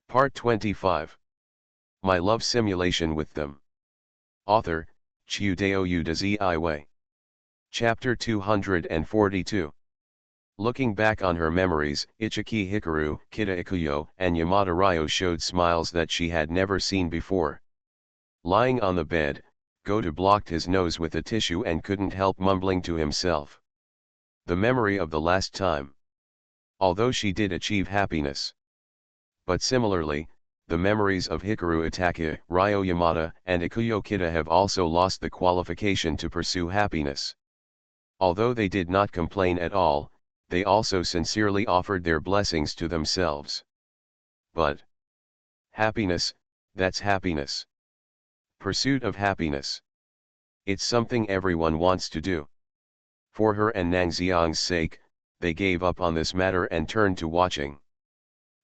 Part 25. My Love Simulation with Them. Author, Chiudeo Udaziiwe. Chapter 242. Looking back on her memories, Ichiki Hikaru, Kita Ikuyo, and Yamada Ryo showed smiles that she had never seen before. Lying on the bed, Goto blocked his nose with a tissue and couldn't help mumbling to himself. The memory of the last time. Although she did achieve happiness. But similarly, the memories of Hikaru Itake, Ryo Yamada, and Ikuyo Kita have also lost the qualification to pursue happiness. Although they did not complain at all, they also sincerely offered their blessings to themselves. But happiness, that's happiness. Pursuit of happiness. It's something everyone wants to do. For her and Nang Xiang's sake, they gave up on this matter and turned to watching.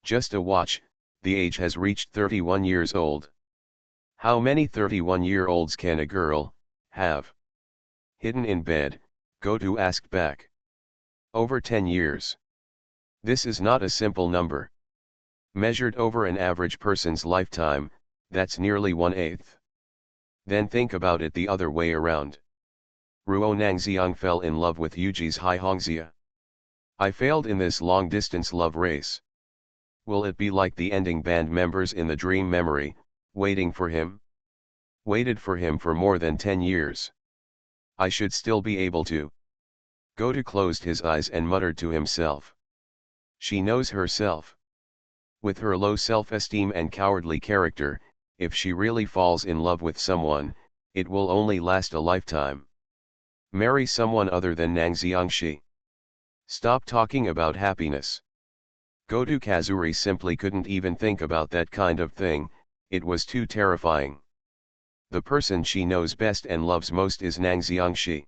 Just a watch, the age has reached 31 years old. How many 31-year-olds can a girl have? Hidden in bed, Goto asked back. Over 10 years. This is not a simple number. Measured over an average person's lifetime, that's nearly 1/8. Then think about it the other way around. Ruo Nangxiang fell in love with Yuji's Haihongxia. I failed in this long-distance love race. Will it be like the ending band members in the dream memory, waiting for him? Waited for him for more than 10 years. I should still be able to. Goto closed his eyes and muttered to himself. She knows herself. With her low self-esteem and cowardly character, if she really falls in love with someone, it will only last a lifetime. Marry someone other than Nang Xiangxi. Stop talking about happiness. Goto Kazuri simply couldn't even think about that kind of thing, it was too terrifying. The person she knows best and loves most is Nang Xiangxi.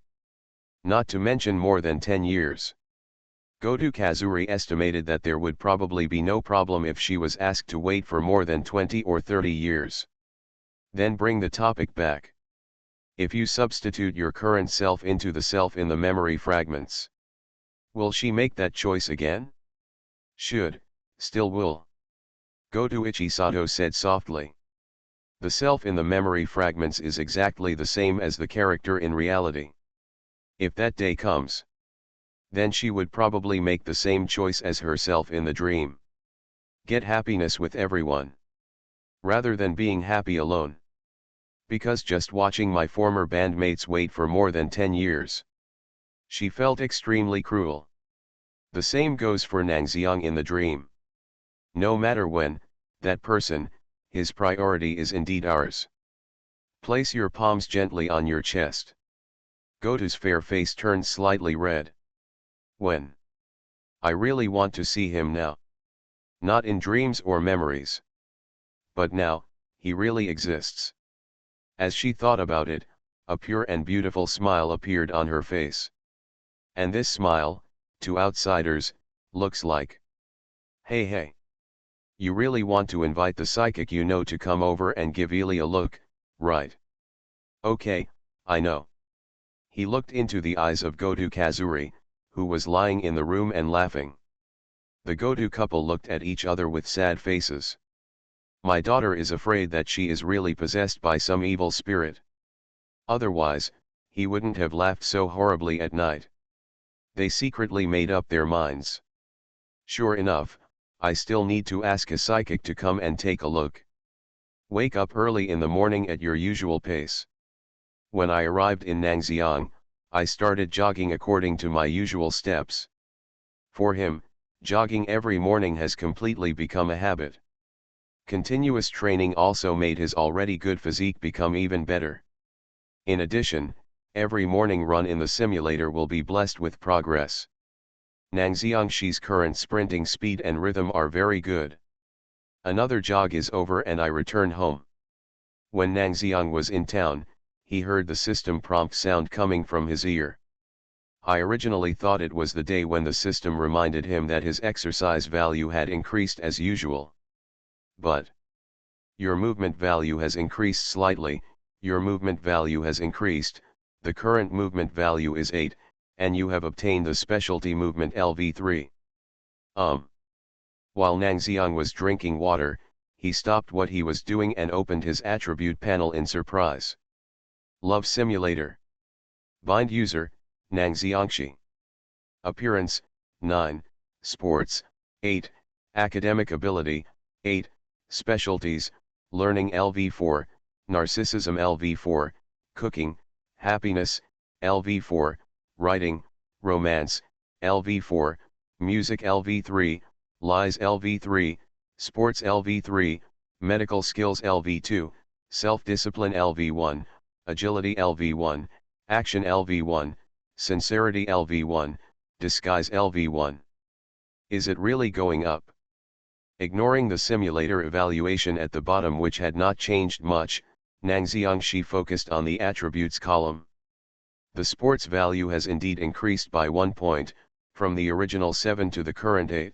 Not to mention more than 10 years. Goto Kazuri estimated that there would probably be no problem if she was asked to wait for more than 20 or 30 years. Then bring the topic back. If you substitute your current self into the self in the memory fragments, will she make that choice again? Should, still will. Goto Ichisato said softly. The self in the memory fragments is exactly the same as the character in reality. If that day comes, then she would probably make the same choice as herself in the dream. Get happiness with everyone. Rather than being happy alone. Because just watching my former bandmates wait for more than 10 years. She felt extremely cruel. The same goes for Nang Xiang in the dream. No matter when, that person, his priority is indeed ours. Place your palms gently on your chest. Goto's fair face turned slightly red. When? I really want to see him now. Not in dreams or memories. But now, he really exists. As she thought about it, a pure and beautiful smile appeared on her face. And this smile, to outsiders, looks like, hey. You really want to invite the psychic you know to come over and give Ely a look, right? Okay, I know. He looked into the eyes of Goto Kazuri, who was lying in the room and laughing. The Goto couple looked at each other with sad faces. My daughter is afraid that she is really possessed by some evil spirit. Otherwise, he wouldn't have laughed so horribly at night. They secretly made up their minds. Sure enough, I still need to ask a psychic to come and take a look. Wake up early in the morning at your usual pace. When I arrived in Nangxiang, I started jogging according to my usual steps. For him, jogging every morning has completely become a habit. Continuous training also made his already good physique become even better. In addition, every morning run in the simulator will be blessed with progress. Nang Xiangxi's current sprinting speed and rhythm are very good. Another jog is over and I return home. When Nang Xiang was in town, he heard the system prompt sound coming from his ear. I originally thought it was the day when the system reminded him that his exercise value had increased as usual. But your movement value has increased slightly, your movement value has increased, the current movement value is 8, and you have obtained the specialty movement LV3. While Nang Xiang was drinking water, he stopped what he was doing and opened his attribute panel in surprise. Love Simulator. Bind user, Nang Xiangxi. Appearance, 9, Sports, 8, Academic ability, 8, Specialties, Learning LV4, Narcissism LV4, Cooking, Happiness, LV4, Writing, Romance, LV4, Music LV3, Lies LV3, Sports LV3, Medical Skills LV2, Self-Discipline LV1, Agility LV1, Action LV1, Sincerity LV1, Disguise LV1. Is it really going up? Ignoring the simulator evaluation at the bottom, which had not changed much, Nang Xiangxi focused on the attributes column. The sports value has indeed increased by 1 point, from the original 7 to the current 8.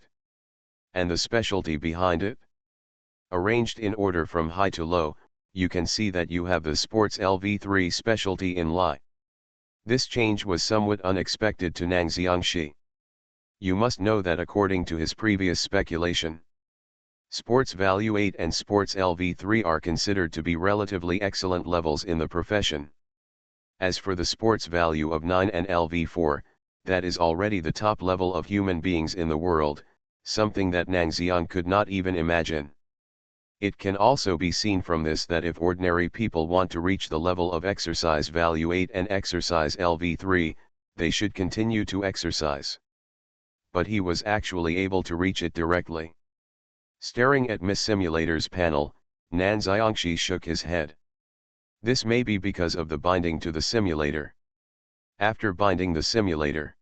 And the specialty behind it? Arranged in order from high to low, you can see that you have the sports LV3 specialty in Lie. This change was somewhat unexpected to Nang Xiangxi. You must know that according to his previous speculation, sports value 8 and sports LV3 are considered to be relatively excellent levels in the profession. As for the sports value of 9 and LV4, that is already the top level of human beings in the world, something that Nang Xiang could not even imagine. It can also be seen from this that if ordinary people want to reach the level of exercise value 8 and exercise LV3, they should continue to exercise. But he was actually able to reach it directly. Staring at Miss Simulator's panel, Nang Xiangxi shook his head. This may be because of the binding to the simulator. After binding the simulator,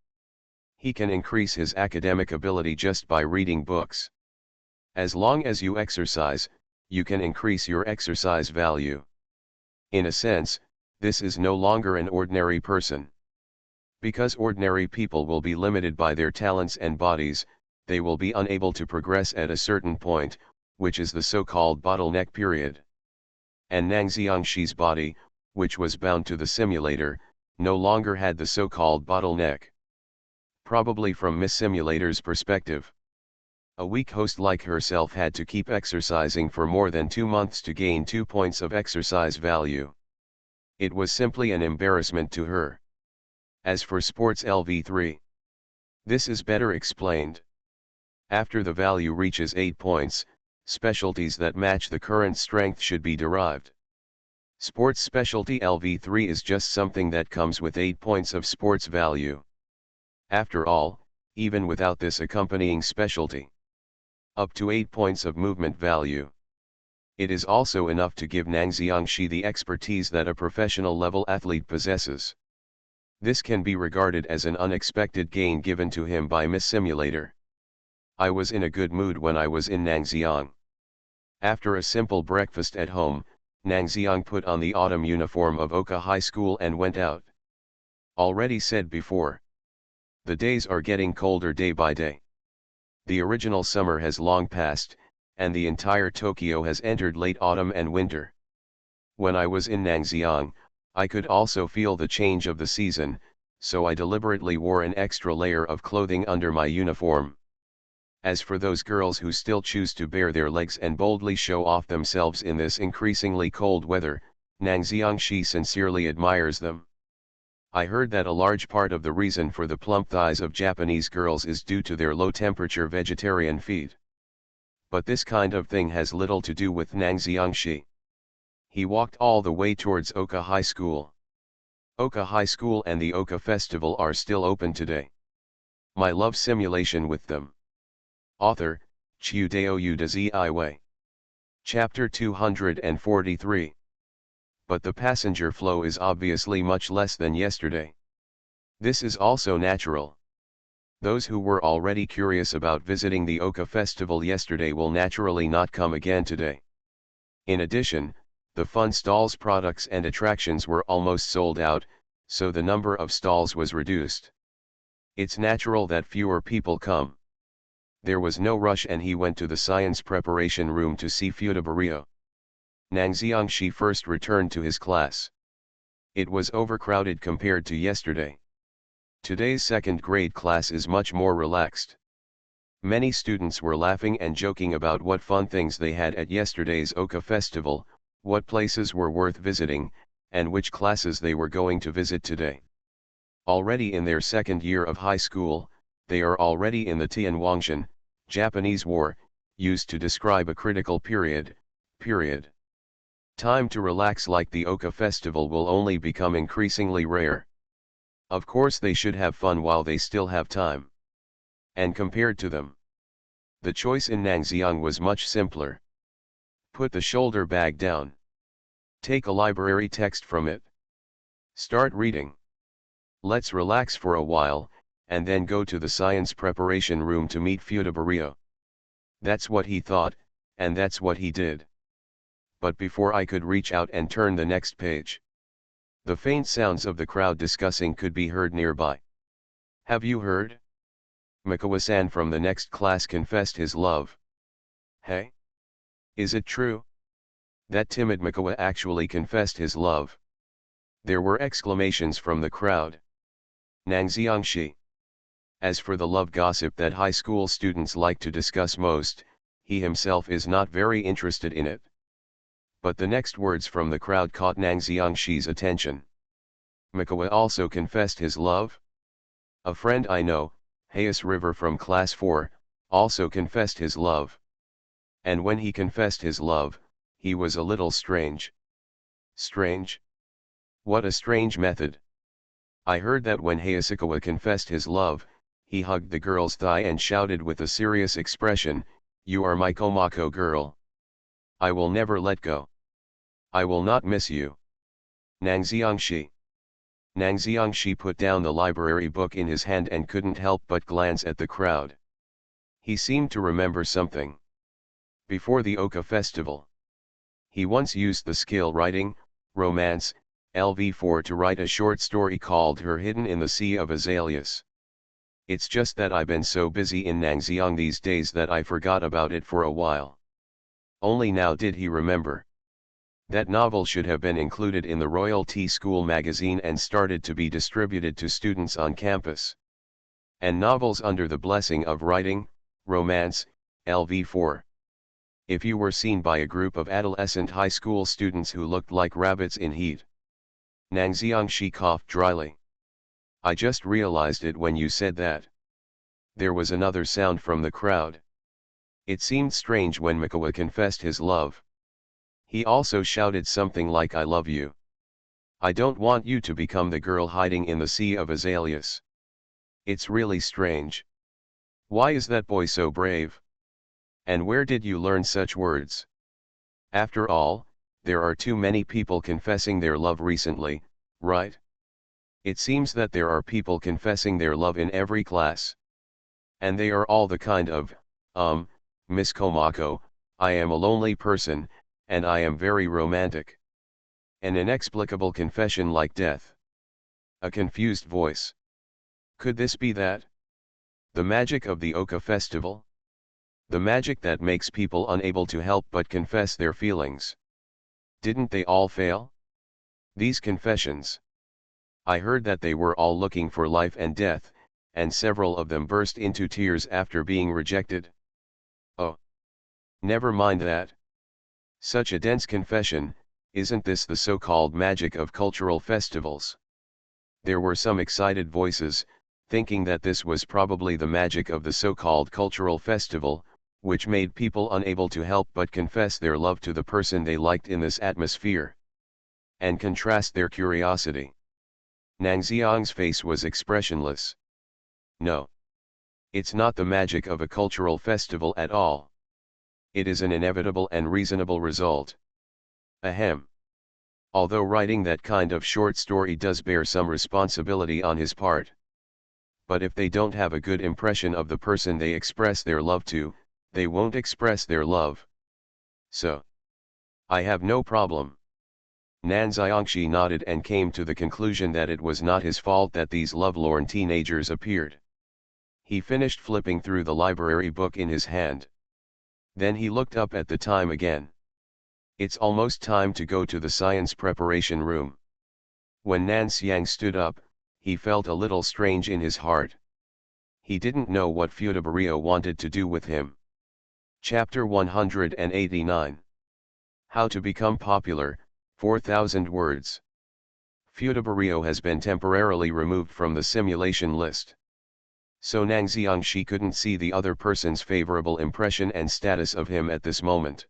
he can increase his academic ability just by reading books. As long as you exercise, you can increase your exercise value. In a sense, this is no longer an ordinary person. Because ordinary people will be limited by their talents and bodies, they will be unable to progress at a certain point, which is the so-called bottleneck period. And Nang Xiangxi's body, which was bound to the simulator, no longer had the so-called bottleneck. Probably from Miss Simulator's perspective, a weak host like herself had to keep exercising for more than 2 months to gain 2 points of exercise value. It was simply an embarrassment to her. As for sports LV3, this is better explained. After the value reaches 8 points, specialties that match the current strength should be derived. Sports specialty LV3 is just something that comes with 8 points of sports value. After all, even without this accompanying specialty, up to 8 points of movement value, it is also enough to give Nang Xiangxi the expertise that a professional level athlete possesses. This can be regarded as an unexpected gain given to him by Miss Simulator. I was in a good mood when I was in Nang Xiang. After a simple breakfast at home, Nang Xiang put on the autumn uniform of Oka High School and went out. Already said before, the days are getting colder day by day. The original summer has long passed, and the entire Tokyo has entered late autumn and winter. When I was in Nang Xiang, I could also feel the change of the season, so I deliberately wore an extra layer of clothing under my uniform. As for those girls who still choose to bare their legs and boldly show off themselves in this increasingly cold weather, Nang Xiangxi sincerely admires them. I heard that a large part of the reason for the plump thighs of Japanese girls is due to their low-temperature vegetarian feet. But this kind of thing has little to do with Nang Xiangxi. He walked all the way towards Oka High School. Oka High School and the Oka Festival are still open today. My love simulation with them. Author, Chiudeo Udaziiwei. Chapter 243. But the passenger flow is obviously much less than yesterday. This is also natural. Those who were already curious about visiting the Oka Festival yesterday will naturally not come again today. In addition, the fun stalls, products and attractions were almost sold out, so the number of stalls was reduced. It's natural that fewer people come. There was no rush and he went to the science preparation room to see Fudabario. Nang Xiangxi first returned to his class. It was overcrowded compared to yesterday. Today's second grade class is much more relaxed. Many students were laughing and joking about what fun things they had at yesterday's Oka festival, what places were worth visiting, and which classes they were going to visit today. Already in their second year of high school, they are already in the Tianwangshan, Japanese War, used to describe a critical period. Time to relax like the Oka festival will only become increasingly rare. Of course they should have fun while they still have time. And compared to them, the choice in Nangxiang was much simpler. Put the shoulder bag down. Take a library text from it. Start reading. Let's relax for a while, and then go to the science preparation room to meet Fudabario. That's what he thought, and that's what he did. But before I could reach out and turn the next page, the faint sounds of the crowd discussing could be heard nearby. Have you heard? Mikawa-san from the next class confessed his love. Hey? Is it true? That timid Mikawa actually confessed his love. There were exclamations from the crowd. Nangxiangshi. As for the love gossip that high school students like to discuss most, he himself is not very interested in it. But the next words from the crowd caught Nangxiangshi's attention. Mikawa also confessed his love? A friend I know, Hayas River from class 4, also confessed his love. And when he confessed his love, he was a little strange. Strange? What a strange method. I heard that when Hayasakawa confessed his love, he hugged the girl's thigh and shouted with a serious expression, "You are my Komako girl. I will never let go. I will not miss you." Nangxiangshi. Nangxiangshi put down the library book in his hand and couldn't help but glance at the crowd. He seemed to remember something. Before the Oka festival, he once used the skill writing, romance, LV4 to write a short story called Her Hidden in the Sea of Azaleas. It's just that I've been so busy in Nangxiang these days that I forgot about it for a while. Only now did he remember. That novel should have been included in the Royal Tea School magazine and started to be distributed to students on campus. And novels under the blessing of writing, romance, LV4. If you were seen by a group of adolescent high school students who looked like rabbits in heat. Nangxiangshi coughed dryly. I just realized it when you said that. There was another sound from the crowd. It seemed strange when Mikawa confessed his love. He also shouted something like "I love you. I don't want you to become the girl hiding in the sea of azaleas." It's really strange. Why is that boy so brave? And where did you learn such words? After all, there are too many people confessing their love recently, right? It seems that there are people confessing their love in every class. And they are all the kind of, Miss Komako, I am a lonely person, and I am very romantic. An inexplicable confession like death. A confused voice. Could this be that? The magic of the Oka festival? The magic that makes people unable to help but confess their feelings. Didn't they all fail? These confessions. I heard that they were all looking for life and death, and several of them burst into tears after being rejected. Oh. Never mind that. Such a dense confession, isn't this the so-called magic of cultural festivals? There were some excited voices, thinking that this was probably the magic of the so-called cultural festival, which made people unable to help but confess their love to the person they liked in this atmosphere. And contrast their curiosity. Nangxiang's face was expressionless. No. It's not the magic of a cultural festival at all. It is an inevitable and reasonable result. Ahem. Although writing that kind of short story does bear some responsibility on his part. But if they don't have a good impression of the person they express their love to, they won't express their love. So. I have no problem. Nangxiangshi nodded and came to the conclusion that it was not his fault that these lovelorn teenagers appeared. He finished flipping through the library book in his hand. Then he looked up at the time again. It's almost time to go to the science preparation room. When Nangxiang stood up, he felt a little strange in his heart. He didn't know what Futabrio wanted to do with him. Chapter 189. How to Become Popular, 4,000 Words. Futabrio has been temporarily removed from the simulation list. So Nang Xiangxi couldn't see the other person's favorable impression and status of him at this moment.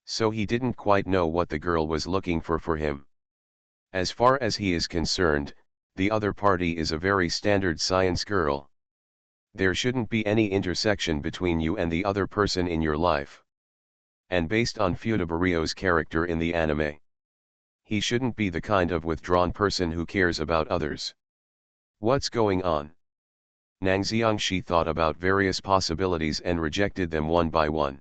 So he didn't quite know what the girl was looking for him. As far as he is concerned, the other party is a very standard science girl. There shouldn't be any intersection between you and the other person in your life. And based on Futabrio's character in the anime, he shouldn't be the kind of withdrawn person who cares about others. What's going on? Nang Xiangxi thought about various possibilities and rejected them one by one.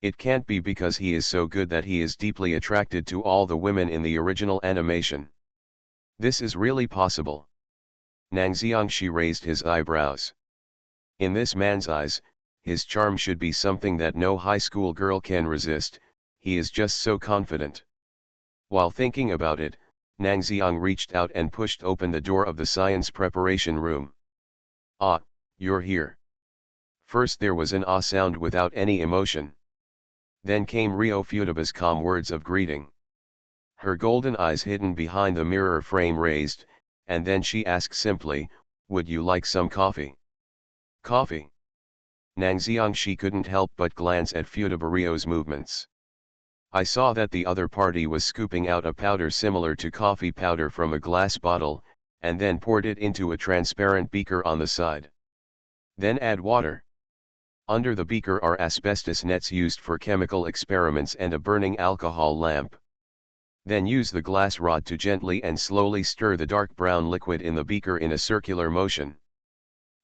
It can't be because he is so good that he is deeply attracted to all the women in the original animation. This is really possible. Nang Xiangxi raised his eyebrows. In this man's eyes, his charm should be something that no high school girl can resist. He is just so confident. While thinking about it, Nang Xiang reached out and pushed open the door of the science preparation room. "Ah, you're here." First there was an ah sound without any emotion. Then came Rio Futaba's calm words of greeting. Her golden eyes hidden behind the mirror frame raised, and then she asked simply, "Would you like some coffee?" Coffee? Nang Xiangxi couldn't help but glance at Futabrio's movements. I saw that the other party was scooping out a powder similar to coffee powder from a glass bottle, and then poured it into a transparent beaker on the side. Then add water. Under the beaker are asbestos nets used for chemical experiments and a burning alcohol lamp. Then use the glass rod to gently and slowly stir the dark brown liquid in the beaker in a circular motion.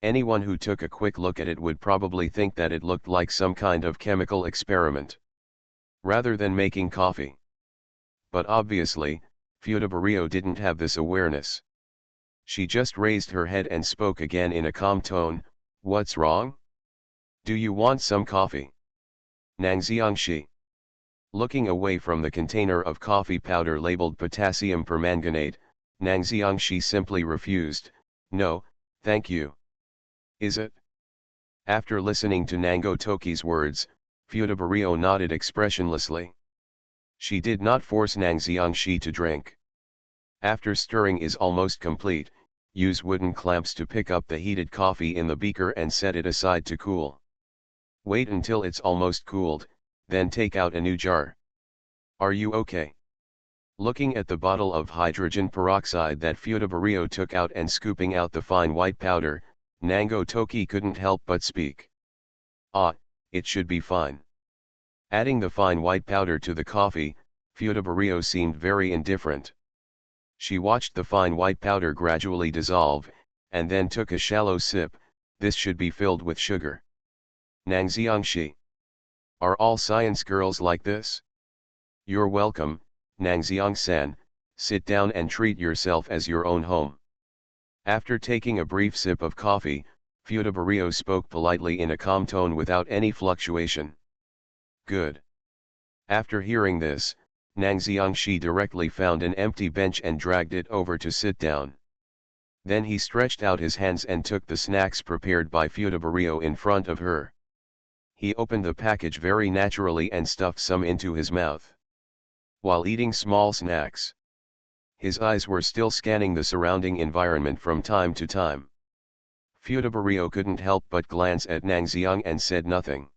Anyone who took a quick look at it would probably think that it looked like some kind of chemical experiment, rather than making coffee. But obviously, Futabrio didn't have this awareness. She just raised her head and spoke again in a calm tone, "What's wrong? Do you want some coffee?" Nang Xiangxi. Looking away from the container of coffee powder labeled potassium permanganate, Nang Xiangxi simply refused, "No, thank you." Is it? After listening to Nango Toki's words, Futabrio nodded expressionlessly. She did not force Nang Xiangxi to drink. After stirring is almost complete, use wooden clamps to pick up the heated coffee in the beaker and set it aside to cool. Wait until it's almost cooled, then take out a new jar. Are you okay? Looking at the bottle of hydrogen peroxide that Futabrio took out and scooping out the fine white powder, Nango Toki couldn't help but speak. "Ah, it should be fine." Adding the fine white powder to the coffee, Futabrio seemed very indifferent. She watched the fine white powder gradually dissolve, and then took a shallow sip. "This should be filled with sugar." Nang Xiangxi. Are all science girls like this? You're welcome, Nang Xiang-san, sit down and treat yourself as your own home. After taking a brief sip of coffee, Futabrio spoke politely in a calm tone without any fluctuation. Good. After hearing this, Nang Xiangxi directly found an empty bench and dragged it over to sit down. Then he stretched out his hands and took the snacks prepared by Futabrio in front of her. He opened the package very naturally and stuffed some into his mouth. While eating small snacks, his eyes were still scanning the surrounding environment from time to time. Futabrio couldn't help but glance at Nang Xiang and said nothing.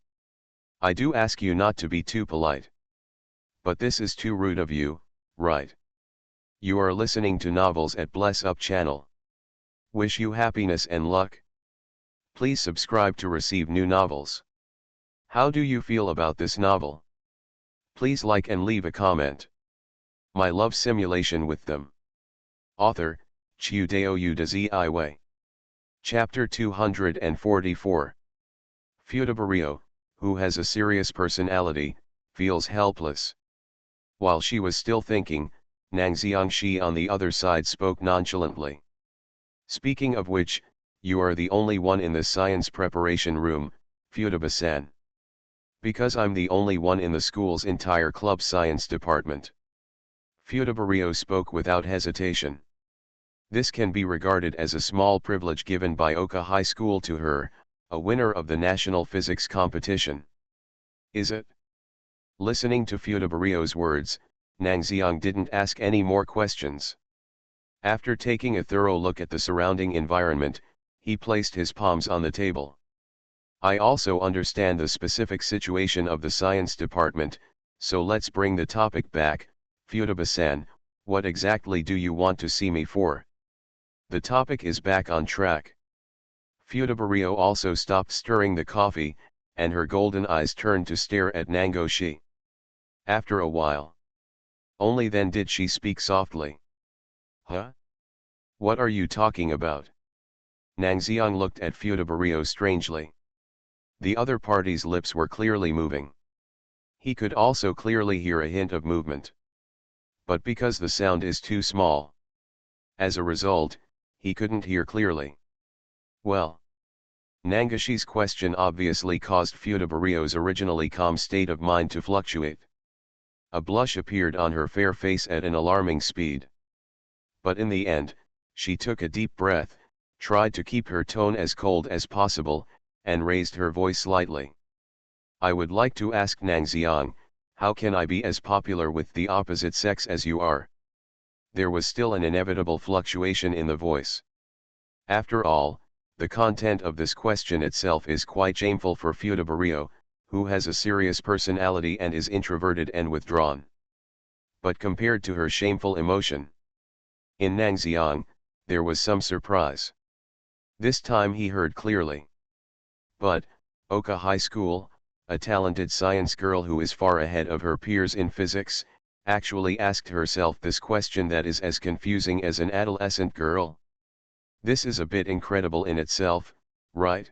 "I do ask you not to be too polite. But this is too rude of you, right? You are listening to novels at Bless Up channel. Wish you happiness and luck. Please subscribe to receive new novels. How do you feel about this novel? Please like and leave a comment. My love simulation with them." Author, Chiudeo Udazi. Chapter 244. Futabrio, who has a serious personality, feels helpless. While she was still thinking, Nang Xiangxi on the other side spoke nonchalantly. "Speaking of which, you are the only one in the science preparation room, Futaba-san. Because I'm the only one in the school's entire club science department." Futabrio spoke without hesitation. This can be regarded as a small privilege given by Oka High School to her, a winner of the national physics competition. Is it? Listening to Fudabario's words, Nangxiang didn't ask any more questions. After taking a thorough look at the surrounding environment, he placed his palms on the table. I also understand the specific situation of the science department, so let's bring the topic back. Futaba-san, what exactly do you want to see me for? The topic is back on track. Fudabario also stopped stirring the coffee, and her golden eyes turned to stare at Nangoshi. After a while, only then did she speak softly. Huh? What are you talking about? Nangxiang looked at Fudabario strangely. The other party's lips were clearly moving. He could also clearly hear a hint of movement. But because the sound is too small, as a result, he couldn't hear clearly. Well, Nangoshi's question obviously caused Fudabario's originally calm state of mind to fluctuate. A blush appeared on her fair face at an alarming speed. But in the end, she took a deep breath, tried to keep her tone as cold as possible, and raised her voice slightly. I would like to ask Nangxiang, how can I be as popular with the opposite sex as you are? There was still an inevitable fluctuation in the voice. After all, the content of this question itself is quite shameful for Fudabario, who has a serious personality and is introverted and withdrawn. But compared to her shameful emotion, in Nangxiang, there was some surprise. This time he heard clearly. But, Oka High School, a talented science girl who is far ahead of her peers in physics, actually asked herself this question that is as confusing as an adolescent girl. This is a bit incredible in itself, right?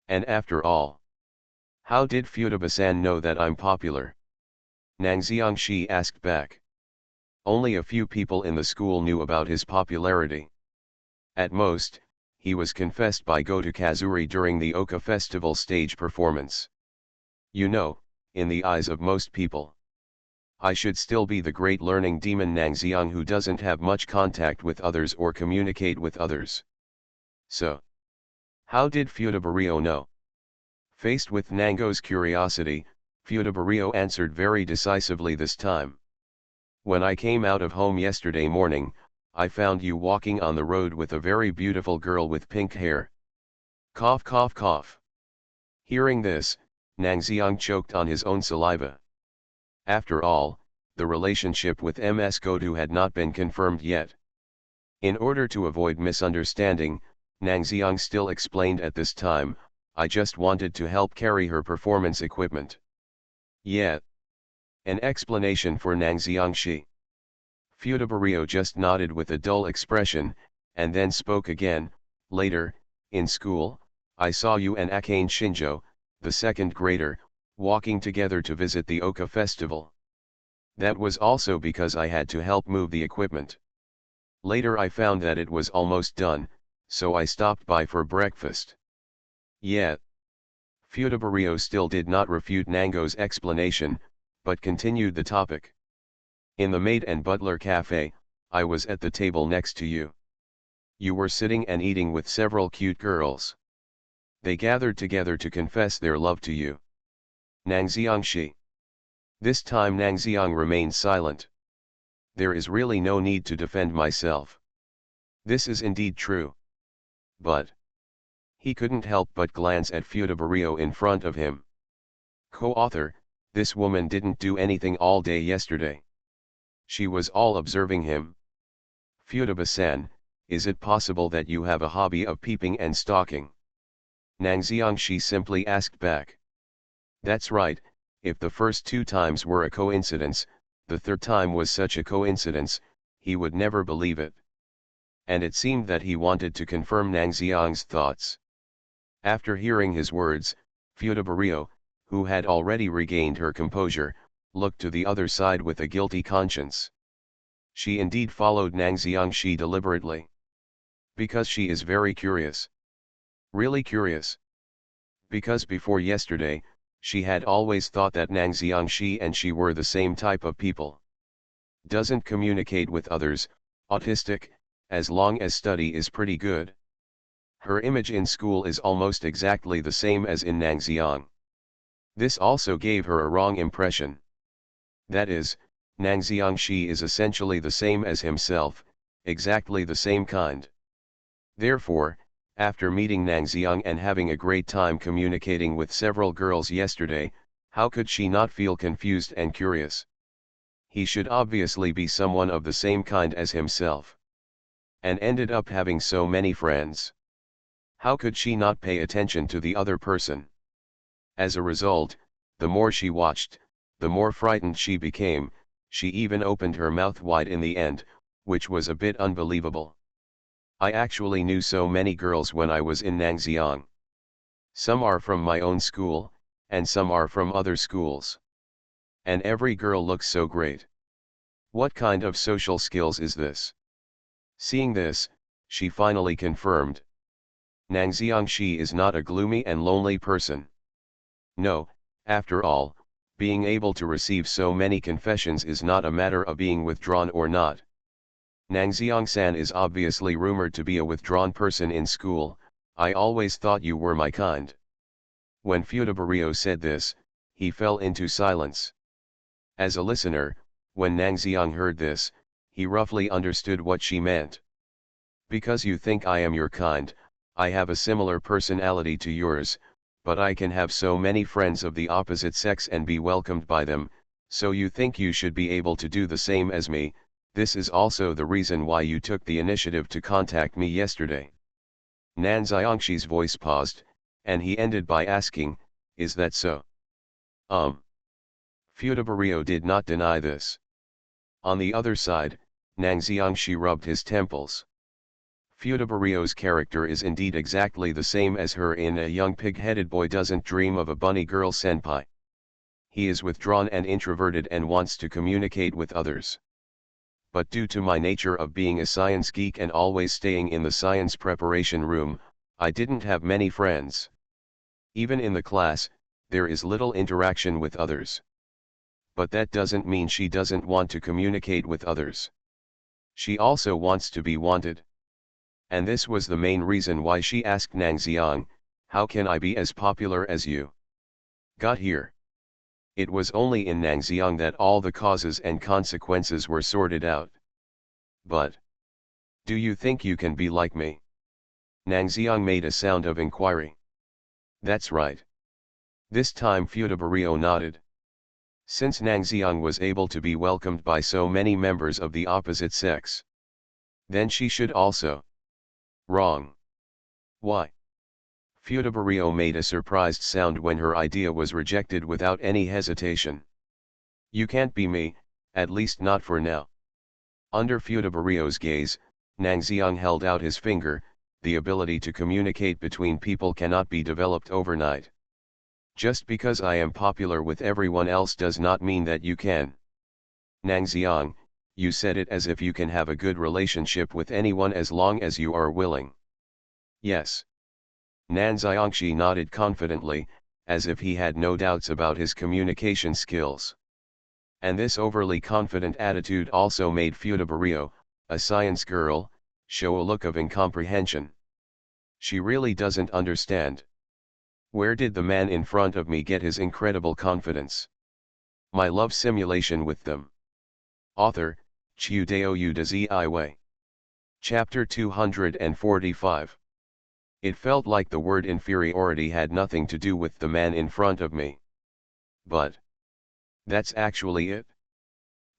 And after all, how did Futaba-san know that I'm popular? Nangxiang Shi asked back. Only a few people in the school knew about his popularity. At most, he was confessed by Goto Kazuri during the Oka Festival stage performance. You know, in the eyes of most people, I should still be the great learning demon Nangxiang who doesn't have much contact with others or communicate with others. So, how did Fudabario know? Faced with Nango's curiosity, Fudabario answered very decisively this time. When I came out of home yesterday morning, I found you walking on the road with a very beautiful girl with pink hair. Cough cough cough. Hearing this, Nangxiang choked on his own saliva. After all, the relationship with Ms. Goto had not been confirmed yet. In order to avoid misunderstanding, Nangxiang still explained at this time, I just wanted to help carry her performance equipment. Yeah. An explanation for Nangxiang Shi. Fudabario just nodded with a dull expression, and then spoke again. Later, in school, I saw you and Akane Shinjo, the second grader, walking together to visit the Oka festival. That was also because I had to help move the equipment. Later I found that it was almost done, so I stopped by for breakfast. Yeah. Fudabario still did not refute Nango's explanation, but continued the topic. In the maid and butler cafe, I was at the table next to you. You were sitting and eating with several cute girls. They gathered together to confess their love to you. Nangxiang Shi. This time Nangxiang remained silent. There is really no need to defend myself. This is indeed true. But he couldn't help but glance at Fudabario in front of him. Co-author, this woman didn't do anything all day yesterday. She was all observing him. Futaba-san, is it possible that you have a hobby of peeping and stalking? Nangxiang Shi simply asked back. That's right, if the first two times were a coincidence, the third time was such a coincidence, he would never believe it. And it seemed that he wanted to confirm Nangxiang's thoughts. After hearing his words, Fudabario, who had already regained her composure, looked to the other side with a guilty conscience. She indeed followed Nangxiang Shi deliberately. Because she is very curious. Really curious. Because before yesterday, she had always thought that Nangxiang Shi and she were the same type of people. Doesn't communicate with others, autistic, as long as study is pretty good. Her image in school is almost exactly the same as in Nangxiang. This also gave her a wrong impression. That is, Nangxiang Shi is essentially the same as himself, exactly the same kind. Therefore, after meeting Nangxiang and having a great time communicating with several girls yesterday, how could she not feel confused and curious? He should obviously be someone of the same kind as himself. And ended up having so many friends. How could she not pay attention to the other person? As a result, the more she watched, the more frightened she became. She even opened her mouth wide in the end, which was a bit unbelievable. I actually knew so many girls when I was in Nangxiang. Some are from my own school, and some are from other schools. And every girl looks so great. What kind of social skills is this? Seeing this, she finally confirmed. Nangxiang Shi is not a gloomy and lonely person. No, after all, being able to receive so many confessions is not a matter of being withdrawn or not. Nangxiang-san is obviously rumored to be a withdrawn person in school. I always thought you were my kind. When Fudabario said this, he fell into silence. As a listener, when Nangxiang heard this, he roughly understood what she meant. Because you think I am your kind, I have a similar personality to yours, but I can have so many friends of the opposite sex and be welcomed by them, so you think you should be able to do the same as me. This is also the reason why you took the initiative to contact me yesterday. Nan Xiangshi's voice paused, and he ended by asking, is that so? Fudabario did not deny this. On the other side, Nang Xiangshi rubbed his temples. Fudabario's character is indeed exactly the same as her in A Young Pig-Headed Boy Doesn't Dream of a Bunny Girl Senpai. He is withdrawn and introverted and wants to communicate with others. But due to my nature of being a science geek and always staying in the science preparation room, I didn't have many friends. Even in the class, there is little interaction with others. But that doesn't mean she doesn't want to communicate with others. She also wants to be wanted. And this was the main reason why she asked Nangxiang, how can I be as popular as you? Got here. It was only in Nangxiang that all the causes and consequences were sorted out. But do you think you can be like me? Nangxiang made a sound of inquiry. That's right. This time Fudabario nodded. Since Nangxiang was able to be welcomed by so many members of the opposite sex, then she should also. Wrong. Why? Fudabario made a surprised sound when her idea was rejected without any hesitation. You can't be me, at least not for now. Under Fudabario's gaze, Nangxiang held out his finger. The ability to communicate between people cannot be developed overnight. Just because I am popular with everyone else does not mean that you can. Nangxiang, you said it as if you can have a good relationship with anyone as long as you are willing. Yes. Nan Xiangshi nodded confidently, as if he had no doubts about his communication skills. And this overly confident attitude also made Fudabario, a science girl, show a look of incomprehension. She really doesn't understand. Where did the man in front of me get his incredible confidence? My love simulation with them. Author, Chiu Dao Yu de Zi Wei. Chapter 245. It felt like the word inferiority had nothing to do with the man in front of me. But that's actually it.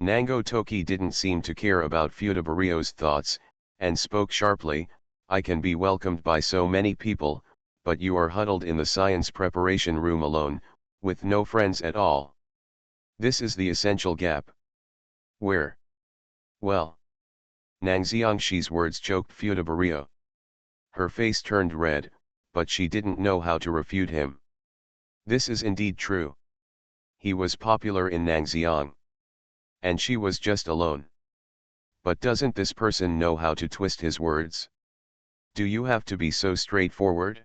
Nango Toki didn't seem to care about Fudabario's thoughts, and spoke sharply, I can be welcomed by so many people, but you are huddled in the science preparation room alone, with no friends at all. This is the essential gap. Where? Well. Nangxiangshi's words choked Fudabario. Her face turned red, but she didn't know how to refute him. This is indeed true. He was popular in Nangxiang. And she was just alone. But doesn't this person know how to twist his words? Do you have to be so straightforward?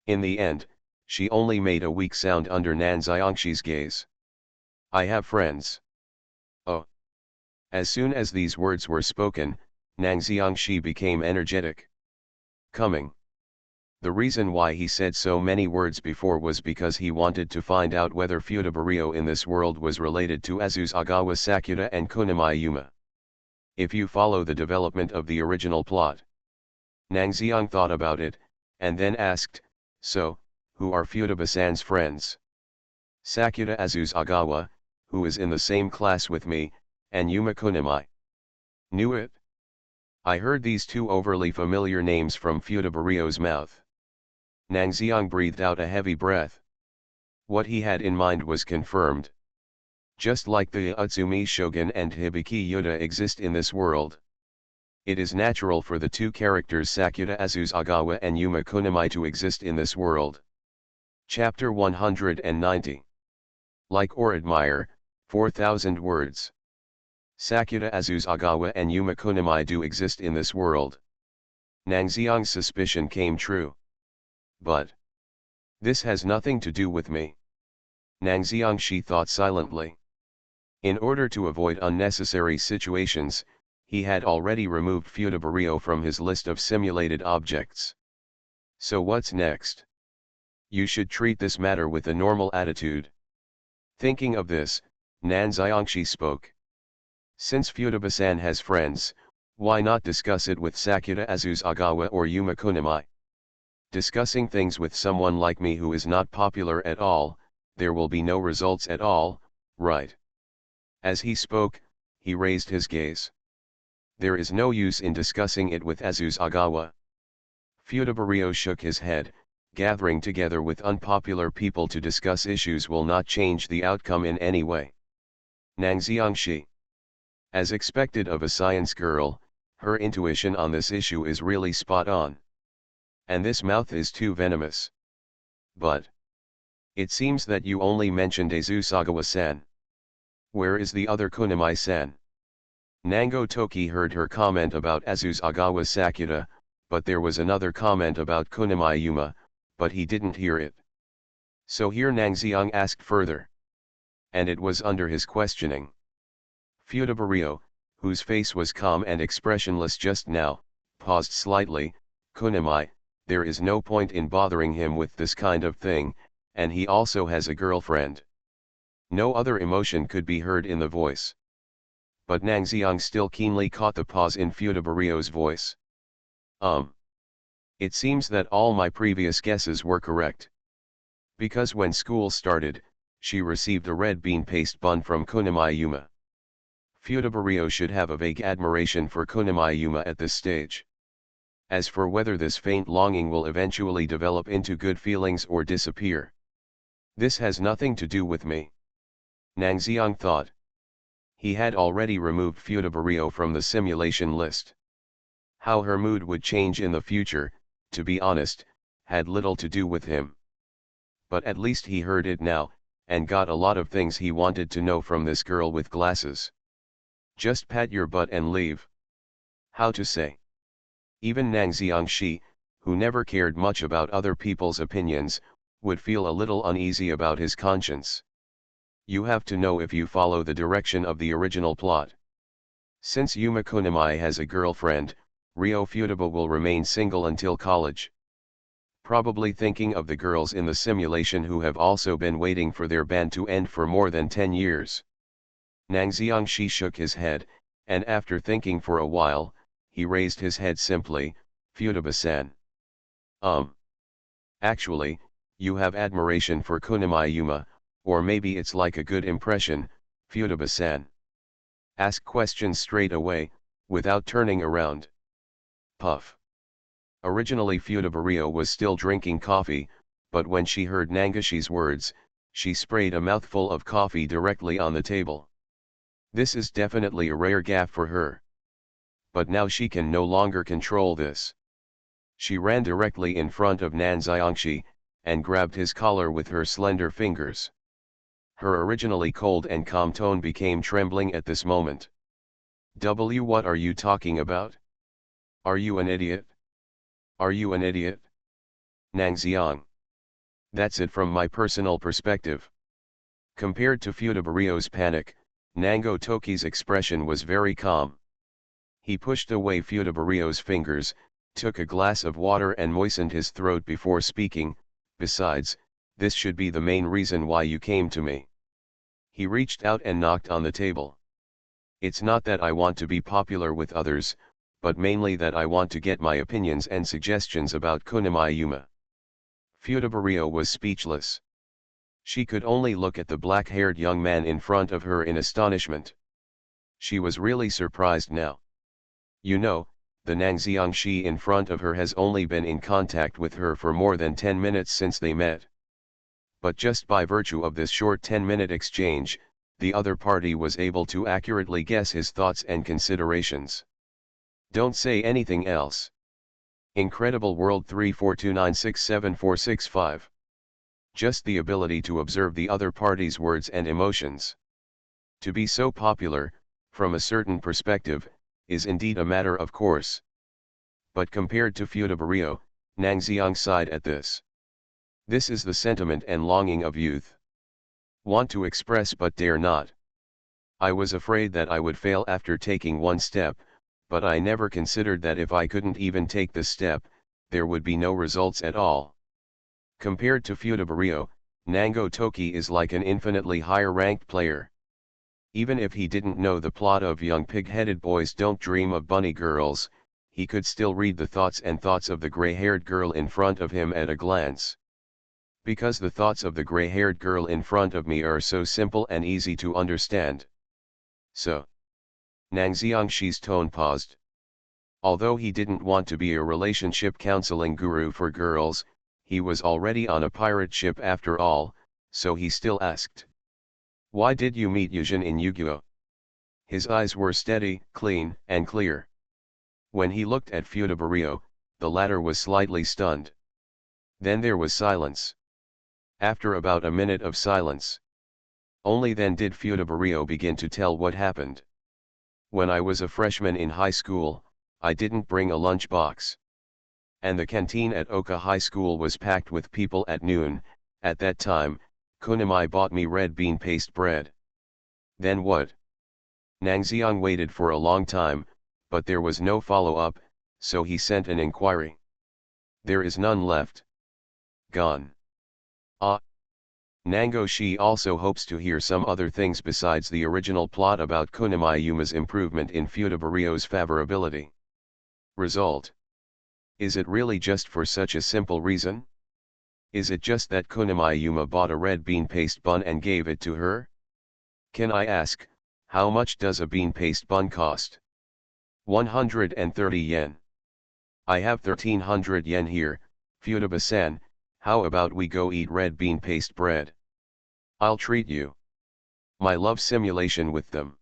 In the end, she only made a weak sound under Nan Xiangshi's gaze. I have friends. Oh. As soon as these words were spoken, Nang Xiangxi became energetic. Coming. The reason why he said so many words before was because he wanted to find out whether Futobario in this world was related to Azuzagawa Sakuta and Kunimai Yuma. If you follow the development of the original plot. Nang Xiang thought about it, and then asked, so, who are Futaba-san's friends? Sakuta Azuzagawa, who is in the same class with me, and Yuma Kunimai. Knew it? I heard these two overly familiar names from Futabario's mouth. Nang Xiang breathed out a heavy breath. What he had in mind was confirmed. Just like the Utsumi Shogun and Hibiki Yuta exist in this world. It is natural for the two characters Sakuta Azuzagawa and Yuma Kunimai to exist in this world. Chapter 190. Like or admire, 4,000 words. Sakuta Azuzagawa and Yuma Kunimai do exist in this world. Nang Xiang's suspicion came true. But this has nothing to do with me. Nang Xiangxi thought silently. In order to avoid unnecessary situations, he had already removed Futabario from his list of simulated objects. So what's next? You should treat this matter with a normal attitude. Thinking of this, Nang Xiangxi spoke. Since Futaba-san has friends, why not discuss it with Sakuta Azuzagawa or Yuma Kunimai? Discussing things with someone like me who is not popular at all, there will be no results at all, right? As he spoke, he raised his gaze. There is no use in discussing it with Azuzagawa. Futabario shook his head, gathering together with unpopular people to discuss issues will not change the outcome in any way. Nang Xiangxi. As expected of a science girl, her intuition on this issue is really spot on. And this mouth is too venomous. But it seems that you only mentioned Azuzagawa-san. Where is the other Kunimai-san? Nango Toki heard her comment about Azuzagawa Sakuta, but there was another comment about Kunimai Yuma, but he didn't hear it. So here Nang Xiang asked further. And it was under his questioning. Futabario, whose face was calm and expressionless just now, paused slightly. Kunimai, there is no point in bothering him with this kind of thing, and he also has a girlfriend. No other emotion could be heard in the voice. But Nang Xiang still keenly caught the pause in Futabario's voice. It seems that all my previous guesses were correct. Because when school started, she received a red bean paste bun from Kunimai Yuma. Futabario should have a vague admiration for Kunimai Yuma at this stage. As for whether this faint longing will eventually develop into good feelings or disappear, this has nothing to do with me. Nang Xiang thought. He had already removed Futabario from the simulation list. How her mood would change in the future, to be honest, had little to do with him. But at least he heard it now, and got a lot of things he wanted to know from this girl with glasses. Just pat your butt and leave. How to say? Even Nang Xiangxi, who never cared much about other people's opinions, would feel a little uneasy about his conscience. You have to know if you follow the direction of the original plot. Since Yuma Kunimai has a girlfriend, Ryo Futaba will remain single until college. Probably thinking of the girls in the simulation who have also been waiting for their ban to end for more than 10 years. Nang Xiangxi shook his head, and after thinking for a while, he raised his head simply. Futaba-san. Actually, you have admiration for Kunimai Yuma, or maybe it's like a good impression, Futaba-san. Ask questions straight away, without turning around. Puff. Originally Futabario was still drinking coffee, but when she heard Nangashi's words, she sprayed a mouthful of coffee directly on the table. This is definitely a rare gaffe for her. But now she can no longer control this. She ran directly in front of Nang Xiangxi, and grabbed his collar with her slender fingers. Her originally cold and calm tone became trembling at this moment. What are you talking about? Are you an idiot? Are you an idiot? Nang Xiang. That's it from my personal perspective. Compared to Futabario's panic, Nango Toki's expression was very calm. He pushed away Fudabario's fingers, took a glass of water and moistened his throat before speaking. Besides, this should be the main reason why you came to me. He reached out and knocked on the table. It's not that I want to be popular with others, but mainly that I want to get my opinions and suggestions about Kunimi Yuma. Fudabario was speechless. She could only look at the black-haired young man in front of her in astonishment. She was really surprised now. You know, the Nangxiangshi in front of her has only been in contact with her for more than 10 minutes since they met. But just by virtue of this short 10-minute exchange, the other party was able to accurately guess his thoughts and considerations. Don't say anything else. Incredible World 3429674665. Just the ability to observe the other party's words and emotions. To be so popular, from a certain perspective, is indeed a matter of course. But compared to Fudabario, Nangxiang sighed at this. This is the sentiment and longing of youth. Want to express but dare not. I was afraid that I would fail after taking one step, but I never considered that if I couldn't even take the step, there would be no results at all. Compared to Fudabario, Nango Toki is like an infinitely higher-ranked player. Even if he didn't know the plot of Young Pig-Headed Boys Don't Dream of Bunny Girls, he could still read the thoughts of the gray-haired girl in front of him at a glance. Because the thoughts of the gray-haired girl in front of me are so simple and easy to understand. So. Nangxiangshi's tone paused. Although he didn't want to be a relationship counseling guru for girls, he was already on a pirate ship after all, so he still asked. Why did you meet Yujin in Yu-Gi-Oh? His eyes were steady, clean, and clear. When he looked at Fudabario, the latter was slightly stunned. Then there was silence. After about a minute of silence. Only then did Fudabario begin to tell what happened. When I was a freshman in high school, I didn't bring a lunchbox. And the canteen at Oka High School was packed with people at noon. At that time, Kunimi bought me red bean paste bread. Then what? Nangxiang waited for a long time, but there was no follow-up, so he sent an inquiry. There is none left. Gone. Ah. Nango Shi also hopes to hear some other things besides the original plot about Kunimi Yuma's improvement in Fudabario's favorability. Result. Is it really just for such a simple reason? Is it just that Kunimi Yuma bought a red bean paste bun and gave it to her? Can I ask, how much does a bean paste bun cost? 130 yen. I have 1300 yen here, Futaba-san, how about we go eat red bean paste bread? I'll treat you. My love simulation with them.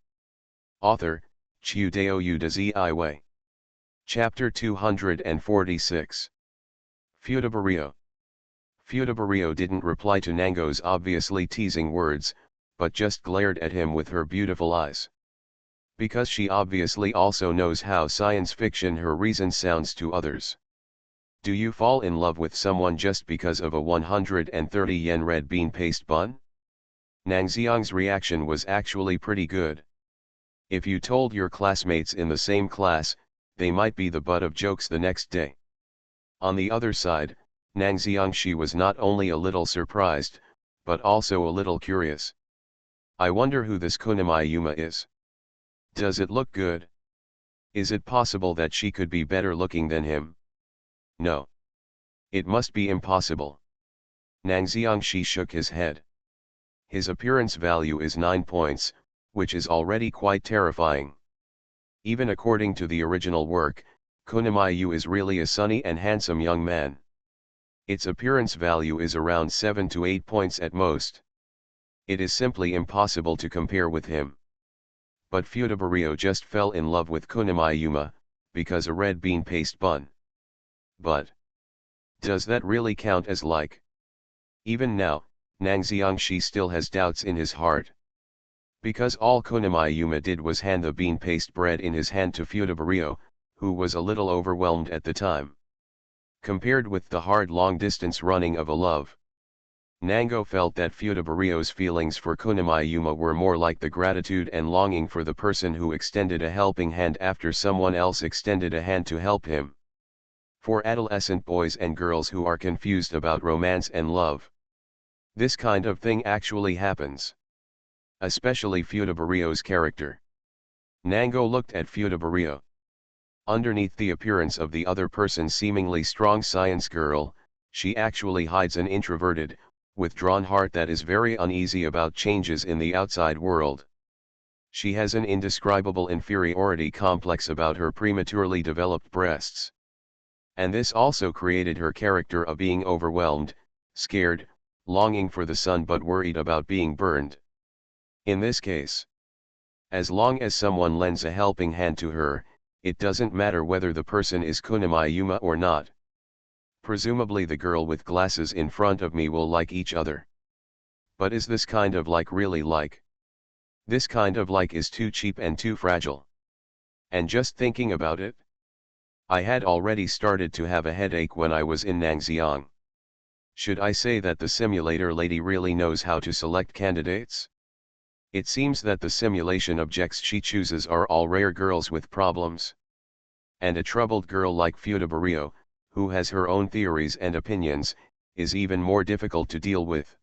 Author, Chiudeo Udazi. Chapter 246. Fudabario. Fudabario didn't reply to Nango's obviously teasing words, but just glared at him with her beautiful eyes. Because she obviously also knows how science fiction her reason sounds to others. Do you fall in love with someone just because of a 130 yen red bean paste bun? Nangxiang's reaction was actually pretty good. If you told your classmates in the same class, they might be the butt of jokes the next day. On the other side, Nangxiangshi was not only a little surprised, but also a little curious. I wonder who this Kunimi Yuma is. Does it look good? Is it possible that she could be better looking than him? No. It must be impossible. Nangxiangshi shook his head. His appearance value is 9 points, which is already quite terrifying. Even according to the original work, Kunimi Yu is really a sunny and handsome young man. Its appearance value is around 7 to 8 points at most. It is simply impossible to compare with him. But Fudabario just fell in love with Kunimi Yuma, because a red bean paste bun. But does that really count as like? Even now, Nangxiangshi still has doubts in his heart. Because all Kunimi Yuma did was hand the bean paste bread in his hand to Fudabario, who was a little overwhelmed at the time. Compared with the hard long-distance running of a love. Nango felt that Futabariyo's feelings for Kunimi Yuma were more like the gratitude and longing for the person who extended a helping hand after someone else extended a hand to help him. For adolescent boys and girls who are confused about romance and love, this kind of thing actually happens. Especially Futabariyo's character. Nango looked at Futabariyo. Underneath the appearance of the other person's seemingly strong science girl, she actually hides an introverted, withdrawn heart that is very uneasy about changes in the outside world. She has an indescribable inferiority complex about her prematurely developed breasts. And this also created her character of being overwhelmed, scared, longing for the sun but worried about being burned. In this case, as long as someone lends a helping hand to her, it doesn't matter whether the person is Kunimi Yuma or not. Presumably the girl with glasses in front of me will like each other. But is this kind of like really like? This kind of like is too cheap and too fragile. And just thinking about it, I had already started to have a headache when I was in Nangxiang. Should I say that the simulator lady really knows how to select candidates? It seems that the simulation objects she chooses are all rare girls with problems. And a troubled girl like Futabariyo, who has her own theories and opinions, is even more difficult to deal with.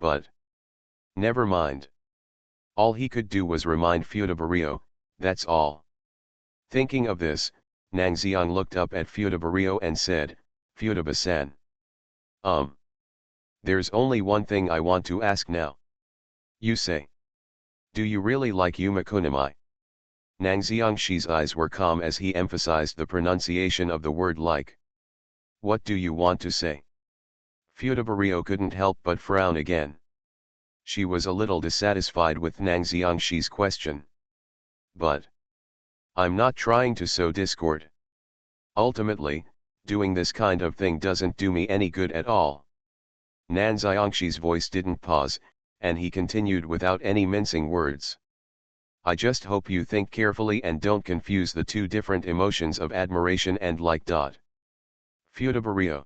But never mind. All he could do was remind Futabariyo, that's all. Thinking of this, Nangxiang looked up at Futabariyo and said, Futaba-san. There's only one thing I want to ask now. You say. Do you really like Yuma Kunimi? Nangxiang's eyes were calm as he emphasized the pronunciation of the word like. What do you want to say? Futabariyo couldn't help but frown again. She was a little dissatisfied with Nangxiang's question. But I'm not trying to sow discord. Ultimately, doing this kind of thing doesn't do me any good at all. Nangxiang's voice didn't pause, and he continued without any mincing words. I just hope you think carefully and don't confuse the two different emotions of admiration and like. Futabariyo.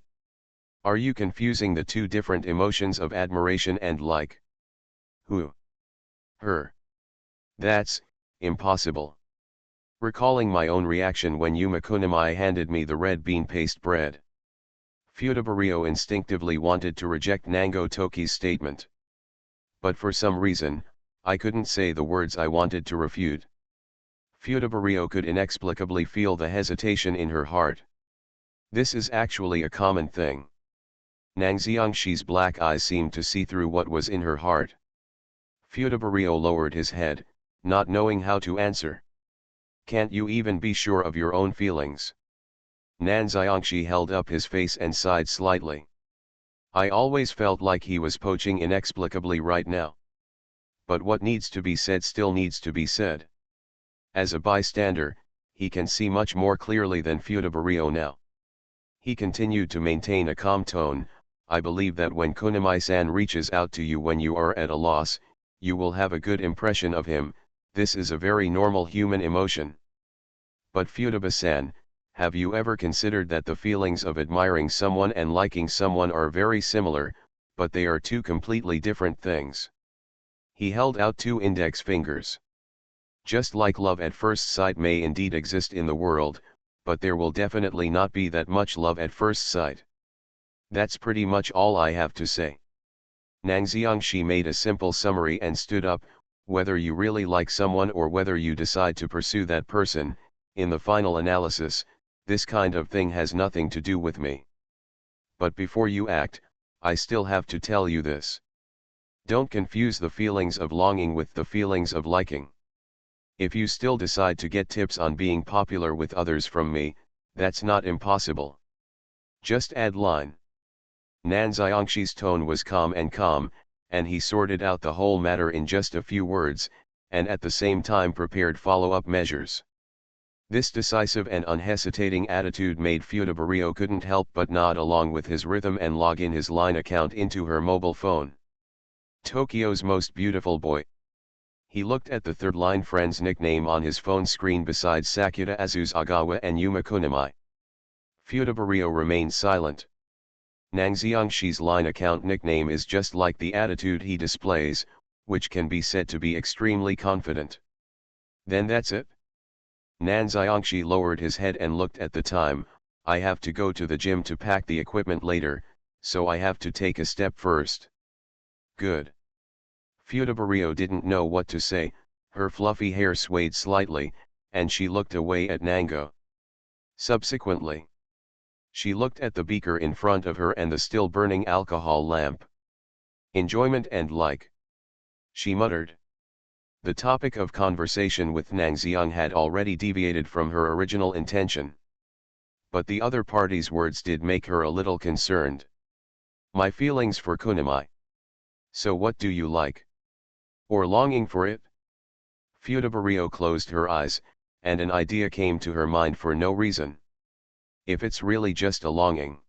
Are you confusing the two different emotions of admiration and like? Who? Her. That's impossible. Recalling my own reaction when Yuma Kunimi handed me the red bean paste bread. Futabariyo instinctively wanted to reject Nango Toki's statement. But for some reason, I couldn't say the words I wanted to refute. Futabariyo could inexplicably feel the hesitation in her heart. This is actually a common thing. Nangxiang's black eyes seemed to see through what was in her heart. Futabariyo lowered his head, not knowing how to answer. Can't you even be sure of your own feelings? Nangxiang held up his face and sighed slightly. I always felt like he was poaching inexplicably right now. But what needs to be said still needs to be said. As a bystander, he can see much more clearly than Futabariyo now. He continued to maintain a calm tone. I believe that when Kunimi-san reaches out to you when you are at a loss, you will have a good impression of him. This is a very normal human emotion. But Futaba-san, have you ever considered that the feelings of admiring someone and liking someone are very similar, but they are two completely different things? He held out two index fingers. Just like love at first sight may indeed exist in the world, but there will definitely not be that much love at first sight. That's pretty much all I have to say. Nangxiang made a simple summary and stood up. Whether you really like someone or whether you decide to pursue that person, in the final analysis, this kind of thing has nothing to do with me. But before you act, I still have to tell you this. Don't confuse the feelings of longing with the feelings of liking. If you still decide to get tips on being popular with others from me, that's not impossible. Just add line. Nangxiang's tone was calm, and he sorted out the whole matter in just a few words, and at the same time prepared follow-up measures. This decisive and unhesitating attitude made Futabariyo couldn't help but nod along with his rhythm and log in his line account into her mobile phone. Tokyo's most beautiful boy. He looked at the third-line friend's nickname on his phone screen beside Sakuta Azuzagawa and Yuma Kunimi. Futabariyo remained silent. Nang Xiangxi's line account nickname is just like the attitude he displays, which can be said to be extremely confident. Then that's it? Nan Xiangxi lowered his head and looked at the time. I have to go to the gym to pack the equipment later, so I have to take a step first. Good. Fudabario didn't know what to say, her fluffy hair swayed slightly, and she looked away at Nango. Subsequently, she looked at the beaker in front of her and the still burning alcohol lamp. Enjoyment and like. She muttered. The topic of conversation with Nang Xiang had already deviated from her original intention. But the other party's words did make her a little concerned. My feelings for kunimai. So what do you like? Or longing for it? Fudabario closed her eyes, and an idea came to her mind for no reason. If it's really just a longing.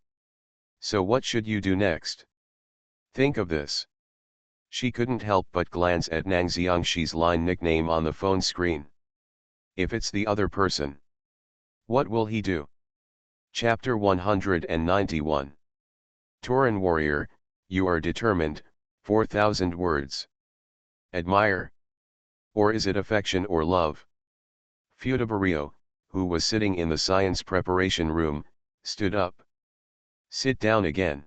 So what should you do next? Think of this. She couldn't help but glance at Nang Xiangxi's line nickname on the phone screen. If it's the other person, what will he do? Chapter 191. Tauren warrior, you are determined, 4,000 words. Admire? Or is it affection or love? Fudabario, who was sitting in the science preparation room, stood up. Sit down again.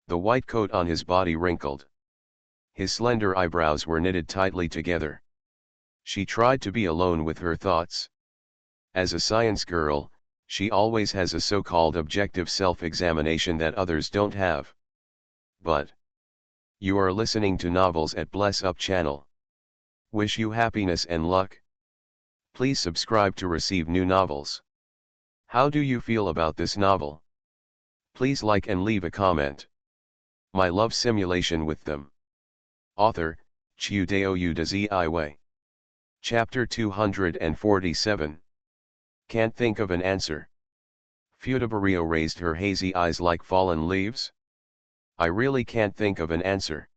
The white coat on his body wrinkled. His slender eyebrows were knitted tightly together. She tried to be alone with her thoughts. As a science girl, she always has a so-called objective self-examination that others don't have. But you are listening to novels at Bless Up channel. Wish you happiness and luck. Please subscribe to receive new novels. How do you feel about this novel? Please like and leave a comment. My love simulation with them. Author, Chiudeo Ziwei. Chapter 247. Can't think of an answer. Fudabario raised her hazy eyes like fallen leaves. I really can't think of an answer.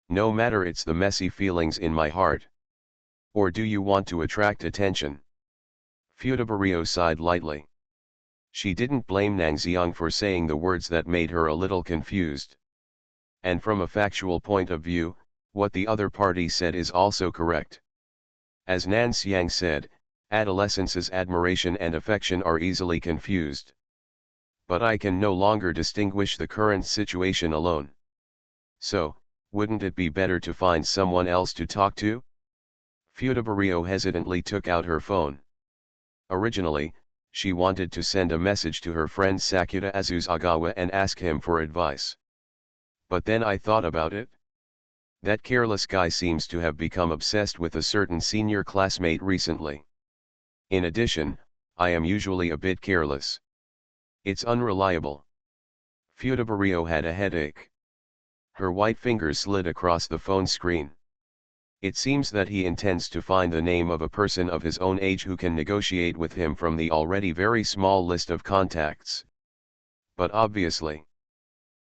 No matter, it's the messy feelings in my heart. Or do you want to attract attention? Fudabario sighed lightly. She didn't blame Nang Xiang for saying the words that made her a little confused. And from a factual point of view, what the other party said is also correct. As Nan Xiang said, adolescence's admiration and affection are easily confused. But I can no longer distinguish the current situation alone. So, wouldn't it be better to find someone else to talk to? Fudabario hesitantly took out her phone. Originally, she wanted to send a message to her friend Sakuta Azuzagawa and ask him for advice. But then I thought about it. That careless guy seems to have become obsessed with a certain senior classmate recently. In addition, I am usually a bit careless. It's unreliable. Fudabario had a headache. Her white fingers slid across the phone screen. It seems that he intends to find the name of a person of his own age who can negotiate with him from the already very small list of contacts. But obviously,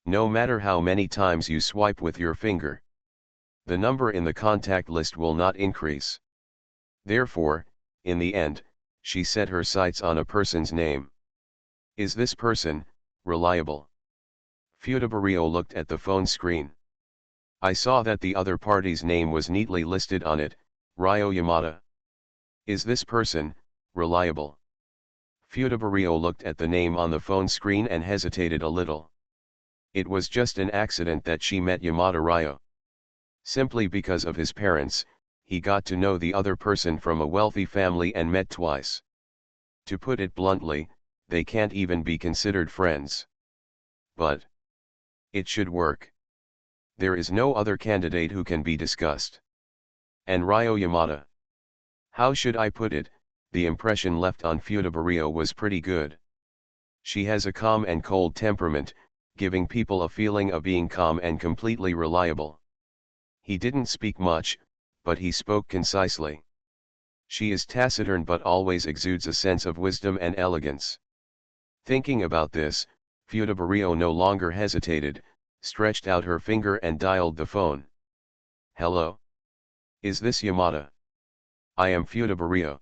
no matter how many times you swipe with your finger, the number in the contact list will not increase. Therefore, in the end, she set her sights on a person's name. Is this person reliable? Fudabario looked at the phone screen. I saw that the other party's name was neatly listed on it, Ryo Yamada. Is this person reliable? Fudabario looked at the name on the phone screen and hesitated a little. It was just an accident that she met Yamada Ryo. Simply because of his parents, he got to know the other person from a wealthy family and met twice. To put it bluntly, they can't even be considered friends. But it should work. There is no other candidate who can be discussed. And Ryo Yamada. How should I put it, the impression left on Fudabario was pretty good. She has a calm and cold temperament, giving people a feeling of being calm and completely reliable. He didn't speak much, but he spoke concisely. She is taciturn but always exudes a sense of wisdom and elegance. Thinking about this, Fudabario no longer hesitated, stretched out her finger and dialed the phone. Hello? Is this Yamada? I am Fudabario.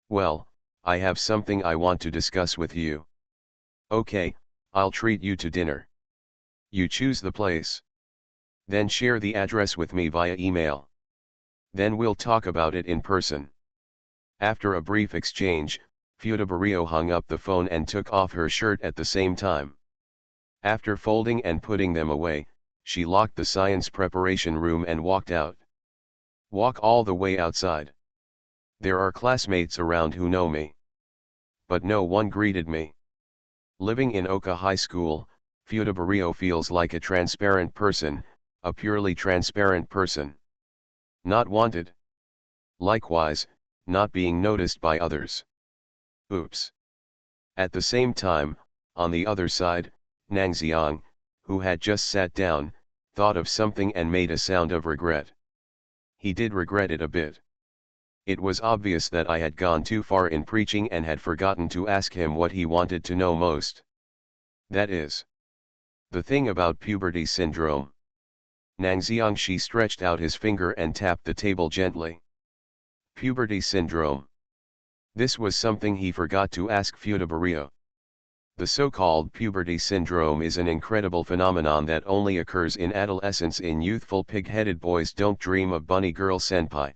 Well, I have something I want to discuss with you. Okay, I'll treat you to dinner. You choose the place. Then share the address with me via email. Then we'll talk about it in person. After a brief exchange, Fudabario hung up the phone and took off her shirt at the same time. After folding and putting them away, she locked the science preparation room and walked out. Walk all the way outside. There are classmates around who know me. But no one greeted me. Living in Oka High School, Fudabario feels like a transparent person, a purely transparent person. Not wanted. Likewise, not being noticed by others. Oops. At the same time, on the other side, Nangxiang, who had just sat down, thought of something and made a sound of regret. He did regret it a bit. It was obvious that I had gone too far in preaching and had forgotten to ask him what he wanted to know most. That is, the thing about puberty syndrome. Nangxiang Shi stretched out his finger and tapped the table gently. Puberty syndrome. This was something he forgot to ask Fudabario. The so-called puberty syndrome is an incredible phenomenon that only occurs in adolescence in youthful pig-headed boys don't dream of bunny girl senpai.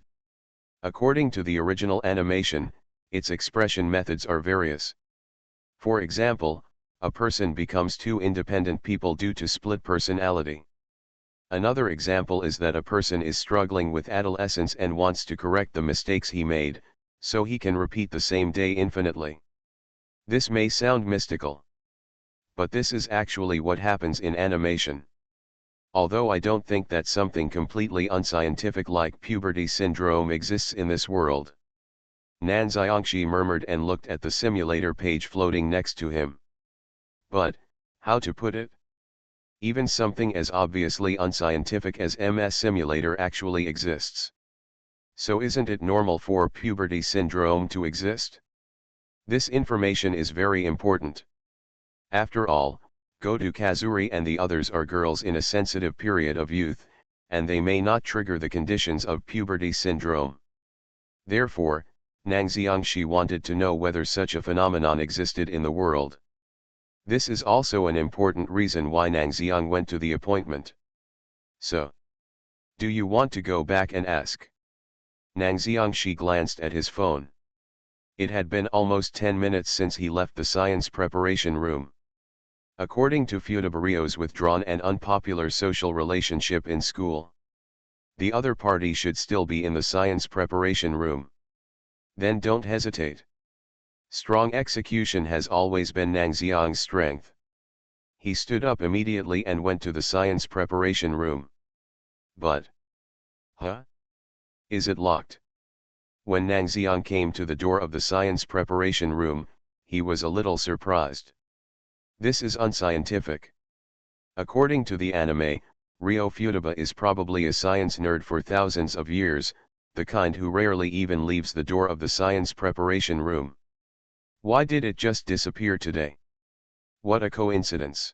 According to the original animation, its expression methods are various. For example, a person becomes two independent people due to split personality. Another example is that a person is struggling with adolescence and wants to correct the mistakes he made, so he can repeat the same day infinitely. This may sound mystical. But this is actually what happens in animation. Although I don't think that something completely unscientific like puberty syndrome exists in this world. Nangxiangshi murmured and looked at the simulator page floating next to him. But, how to put it? Even something as obviously unscientific as MS Simulator actually exists. So isn't it normal for puberty syndrome to exist? This information is very important. After all, Goto Kazuri and the others are girls in a sensitive period of youth, and they may not trigger the conditions of puberty syndrome. Therefore, Nangxiangshi wanted to know whether such a phenomenon existed in the world. This is also an important reason why Nangxiang went to the appointment. So, do you want to go back and ask? Nangxiangshi glanced at his phone. It had been almost 10 minutes since he left the science preparation room. According to Fudabario's withdrawn and unpopular social relationship in school, the other party should still be in the science preparation room. Then don't hesitate. Strong execution has always been Nangxiang's strength. He stood up immediately and went to the science preparation room. But, is it locked? When Nangxiang came to the door of the science preparation room, he was a little surprised. This is unscientific. According to the anime, Ryo Futaba is probably a science nerd for thousands of years, the kind who rarely even leaves the door of the science preparation room. Why did it just disappear today? What a coincidence.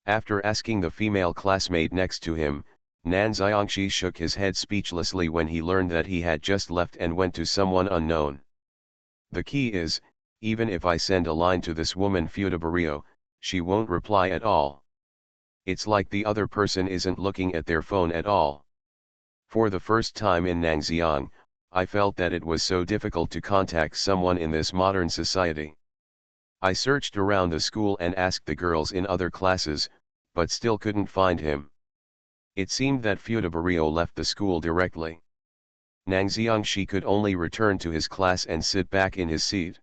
After asking the female classmate next to him, Nangxiangshi shook his head speechlessly when he learned that he had just left and went to someone unknown. The key is, even if I send a line to this woman Fudabario, she won't reply at all. It's like the other person isn't looking at their phone at all. For the first time in Nangxiang, I felt that it was so difficult to contact someone in this modern society. I searched around the school and asked the girls in other classes, but still couldn't find him. It seemed that Fudabario left the school directly. Nangxiangshi could only return to his class and sit back in his seat.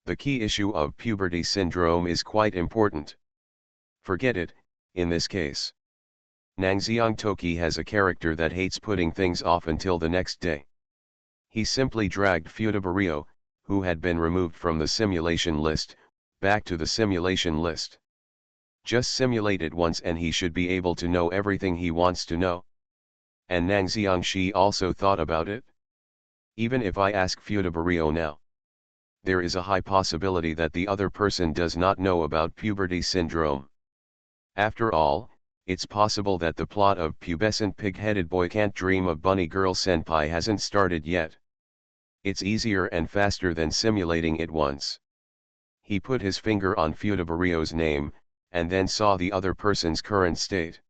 The key issue of puberty syndrome is quite important. Forget it, in this case. Nangxiang Toki has a character that hates putting things off until the next day. He simply dragged Fudabario, who had been removed from the simulation list, back to the simulation list. Just simulate it once and he should be able to know everything he wants to know. And Nangxiangshi also thought about it. Even if I ask Fudabario now, there is a high possibility that the other person does not know about puberty syndrome. After all, it's possible that the plot of Pubescent Pig-Headed Boy Can't Dream of Bunny Girl Senpai hasn't started yet. It's easier and faster than simulating it once. He put his finger on Fudabario's name, and then saw the other person's current state.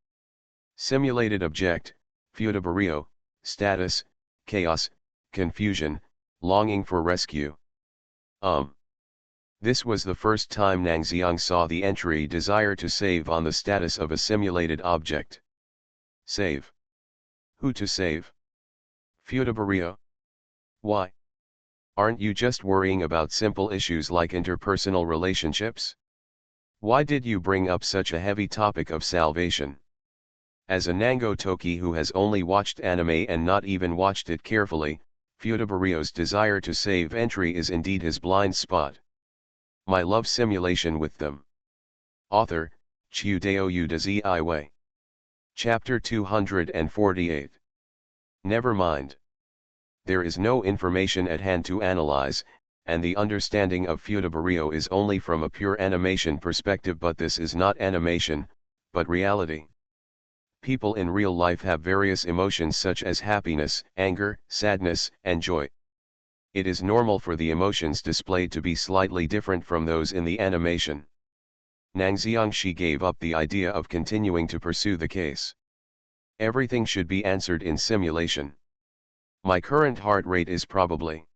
Simulated object, Fudabario, status, chaos, confusion, longing for rescue. This was the first time Nangxiang saw the entry desire to save on the status of a simulated object. Save. Who to save? Fudabario. Why? Aren't you just worrying about simple issues like interpersonal relationships? Why did you bring up such a heavy topic of salvation? As a Nango Toki who has only watched anime and not even watched it carefully, Fudabario's desire to save entry is indeed his blind spot. My love simulation with them. Author, Chiudeo Udazi Iway. Chapter 248. Never mind. There is no information at hand to analyze, and the understanding of Fudabario is only from a pure animation perspective, but this is not animation, but reality. People in real life have various emotions such as happiness, anger, sadness, and joy. It is normal for the emotions displayed to be slightly different from those in the animation. Nangxiangshi gave up the idea of continuing to pursue the case. Everything should be answered in simulation. My current heart rate is probably.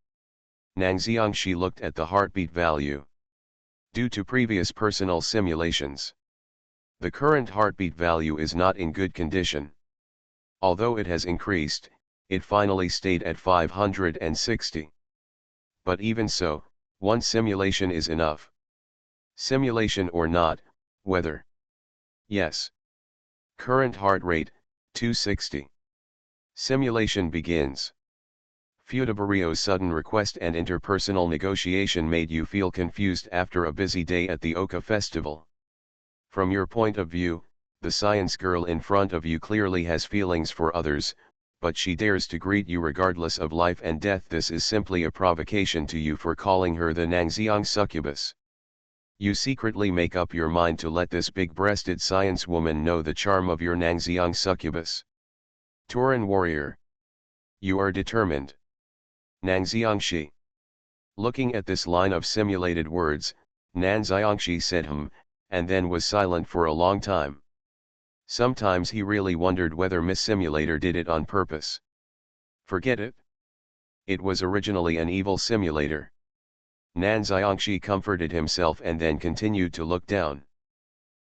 Nangxiangshi looked at the heartbeat value. Due to previous personal simulations, the current heartbeat value is not in good condition. Although it has increased, it finally stayed at 560. But even so, one simulation is enough. Simulation or not, whether. Yes. Current heart rate, 260. Simulation begins. Fudabario's sudden request and interpersonal negotiation made you feel confused after a busy day at the Oka festival. From your point of view, the science girl in front of you clearly has feelings for others, but she dares to greet you regardless of life and death. This is simply a provocation to you for calling her the Nangxiang succubus. You secretly make up your mind to let this big-breasted science woman know the charm of your Nangxiang succubus. Tauren warrior. You are determined. Nangxiangshi. Looking at this line of simulated words, Nangxiangshi said and then was silent for a long time. Sometimes he really wondered whether Miss Simulator did it on purpose. Forget it. It was originally an evil simulator. Nangxiangshi comforted himself and then continued to look down.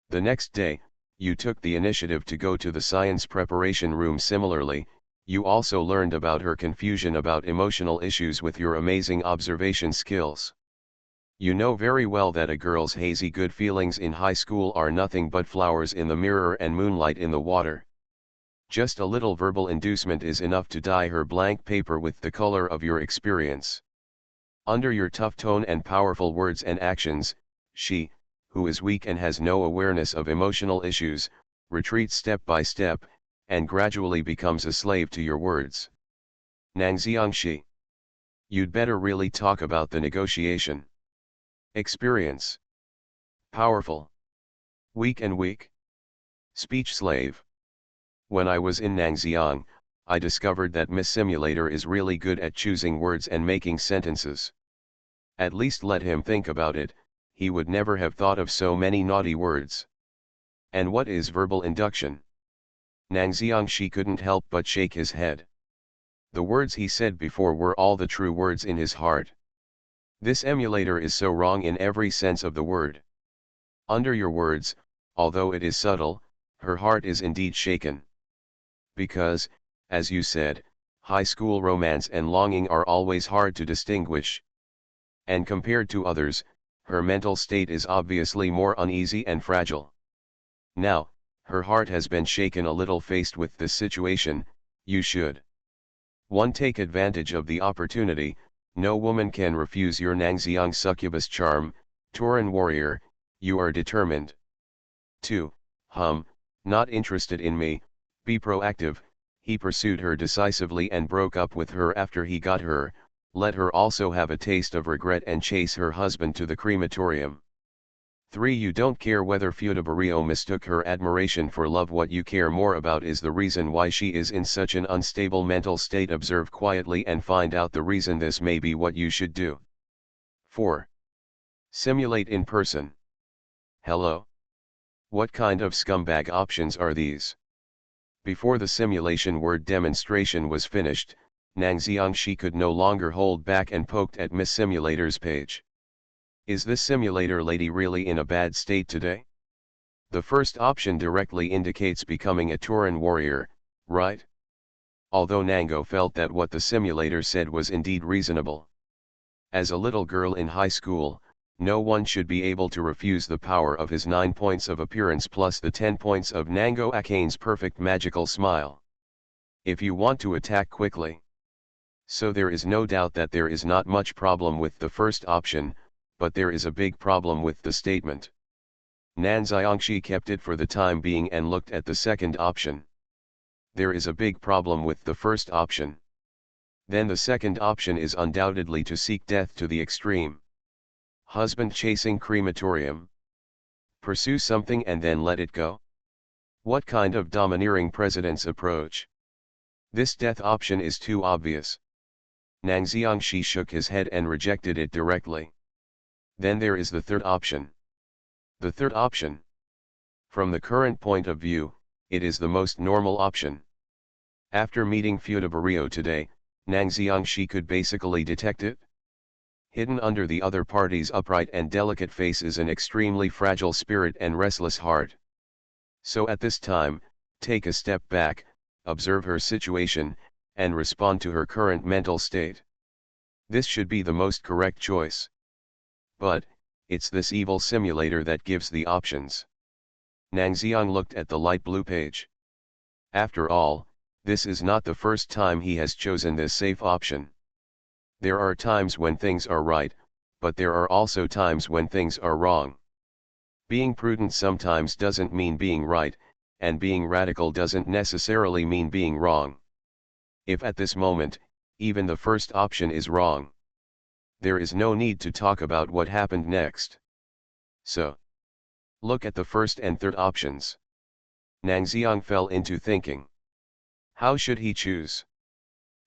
The next day, you took the initiative to go to the science preparation room. Similarly, you also learned about her confusion about emotional issues with your amazing observation skills. You know very well that a girl's hazy good feelings in high school are nothing but flowers in the mirror and moonlight in the water. Just a little verbal inducement is enough to dye her blank paper with the color of your experience. Under your tough tone and powerful words and actions, she, who is weak and has no awareness of emotional issues, retreats step by step, and gradually becomes a slave to your words. Nangxiangshi. You'd better really talk about the negotiation. Experience. Powerful. Weak and weak. Speech slave. When I was in Nangxiang, I discovered that Miss Simulator is really good at choosing words and making sentences. At least let him think about it, he would never have thought of so many naughty words. And what is verbal induction? Nangxiangshi couldn't help but shake his head. The words he said before were all the true words in his heart. This emulator is so wrong in every sense of the word. Under your words, although it is subtle, her heart is indeed shaken. Because, as you said, high school romance and longing are always hard to distinguish. And compared to others, her mental state is obviously more uneasy and fragile. Now, her heart has been shaken a little faced with this situation. You should. 1. Take advantage of the opportunity. No woman can refuse your Nangxiang succubus charm. Tauren warrior, you are determined. 2. Not interested in me, be proactive. He pursued her decisively and broke up with her after he got her. Let her also have a taste of regret and chase her husband to the crematorium. 3. You don't care whether Fudabario mistook her admiration for love. What you care more about is the reason why she is in such an unstable mental state. Observe quietly and find out the reason. This may be what you should do. 4. Simulate in person. Hello. What kind of scumbag options are these? Before the simulation word demonstration was finished, Nang Xiangxi could no longer hold back and poked at Miss Simulator's page. Is this simulator lady really in a bad state today? The first option directly indicates becoming a Turan warrior, right? Although Nango felt that what the simulator said was indeed reasonable. As a little girl in high school, no one should be able to refuse the power of his 9 points of appearance plus the 10 points of Nango Akane's perfect magical smile. If you want to attack quickly. So there is no doubt that there is not much problem with the first option, but there is a big problem with the statement. Nan Xiangxi kept it for the time being and looked at the second option. There is a big problem with the first option. Then the second option is undoubtedly to seek death to the extreme. Husband chasing crematorium. Pursue something and then let it go? What kind of domineering president's approach? This death option is too obvious. Nang Xiangxi shook his head and rejected it directly. Then there is the third option. The third option. From the current point of view, it is the most normal option. After meeting Fudabario today, Nang Xiangxi could basically detect it. Hidden under the other party's upright and delicate face is an extremely fragile spirit and restless heart. So at this time, take a step back, observe her situation, and respond to her current mental state. This should be the most correct choice. But, it's this evil simulator that gives the options. Nang Xiang looked at the light blue page. After all, this is not the first time he has chosen this safe option. There are times when things are right, but there are also times when things are wrong. Being prudent sometimes doesn't mean being right, and being radical doesn't necessarily mean being wrong. If at this moment, even the first option is wrong, there is no need to talk about what happened next. So, look at the first and third options. Nang Xiang fell into thinking. How should he choose?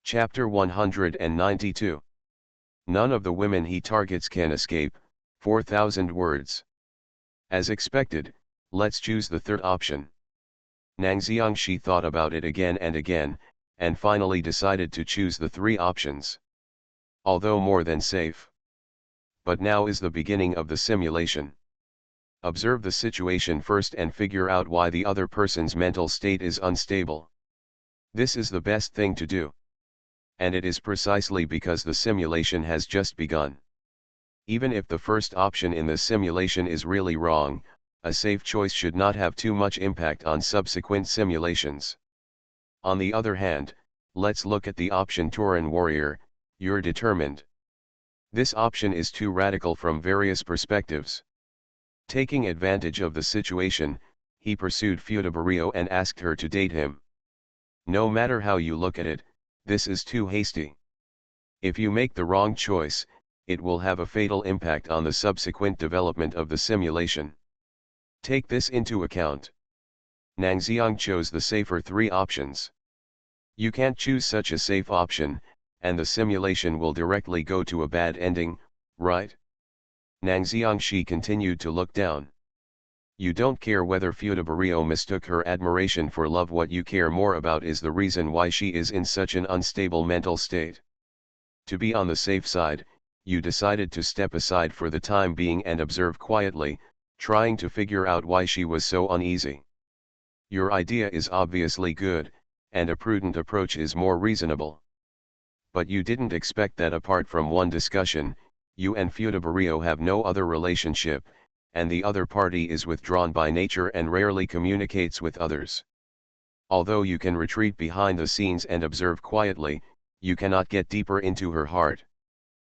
Chapter 192. None of the women he targets can escape, 4,000 words. As expected, let's choose the third option. Nang Xiangxi thought about it again, and finally decided to choose the three options. Although more than safe. But now is the beginning of the simulation. Observe the situation first and figure out why the other person's mental state is unstable. This is the best thing to do. And it is precisely because the simulation has just begun. Even if the first option in the simulation is really wrong, a safe choice should not have too much impact on subsequent simulations. On the other hand, let's look at the option Turan Warrior, you're determined. This option is too radical from various perspectives. Taking advantage of the situation, he pursued Fudabario and asked her to date him. No matter how you look at it, this is too hasty. If you make the wrong choice, it will have a fatal impact on the subsequent development of the simulation. Take this into account. Nang Xiang chose the safer three options. You can't choose such a safe option, and the simulation will directly go to a bad ending, right? Nang Xiangxi continued to look down. You don't care whether Fudabario mistook her admiration for love. What you care more about is the reason why she is in such an unstable mental state. To be on the safe side, you decided to step aside for the time being and observe quietly, trying to figure out why she was so uneasy. Your idea is obviously good, and a prudent approach is more reasonable. But you didn't expect that apart from one discussion, you and Fudabario have no other relationship, and the other party is withdrawn by nature and rarely communicates with others. Although you can retreat behind the scenes and observe quietly, you cannot get deeper into her heart.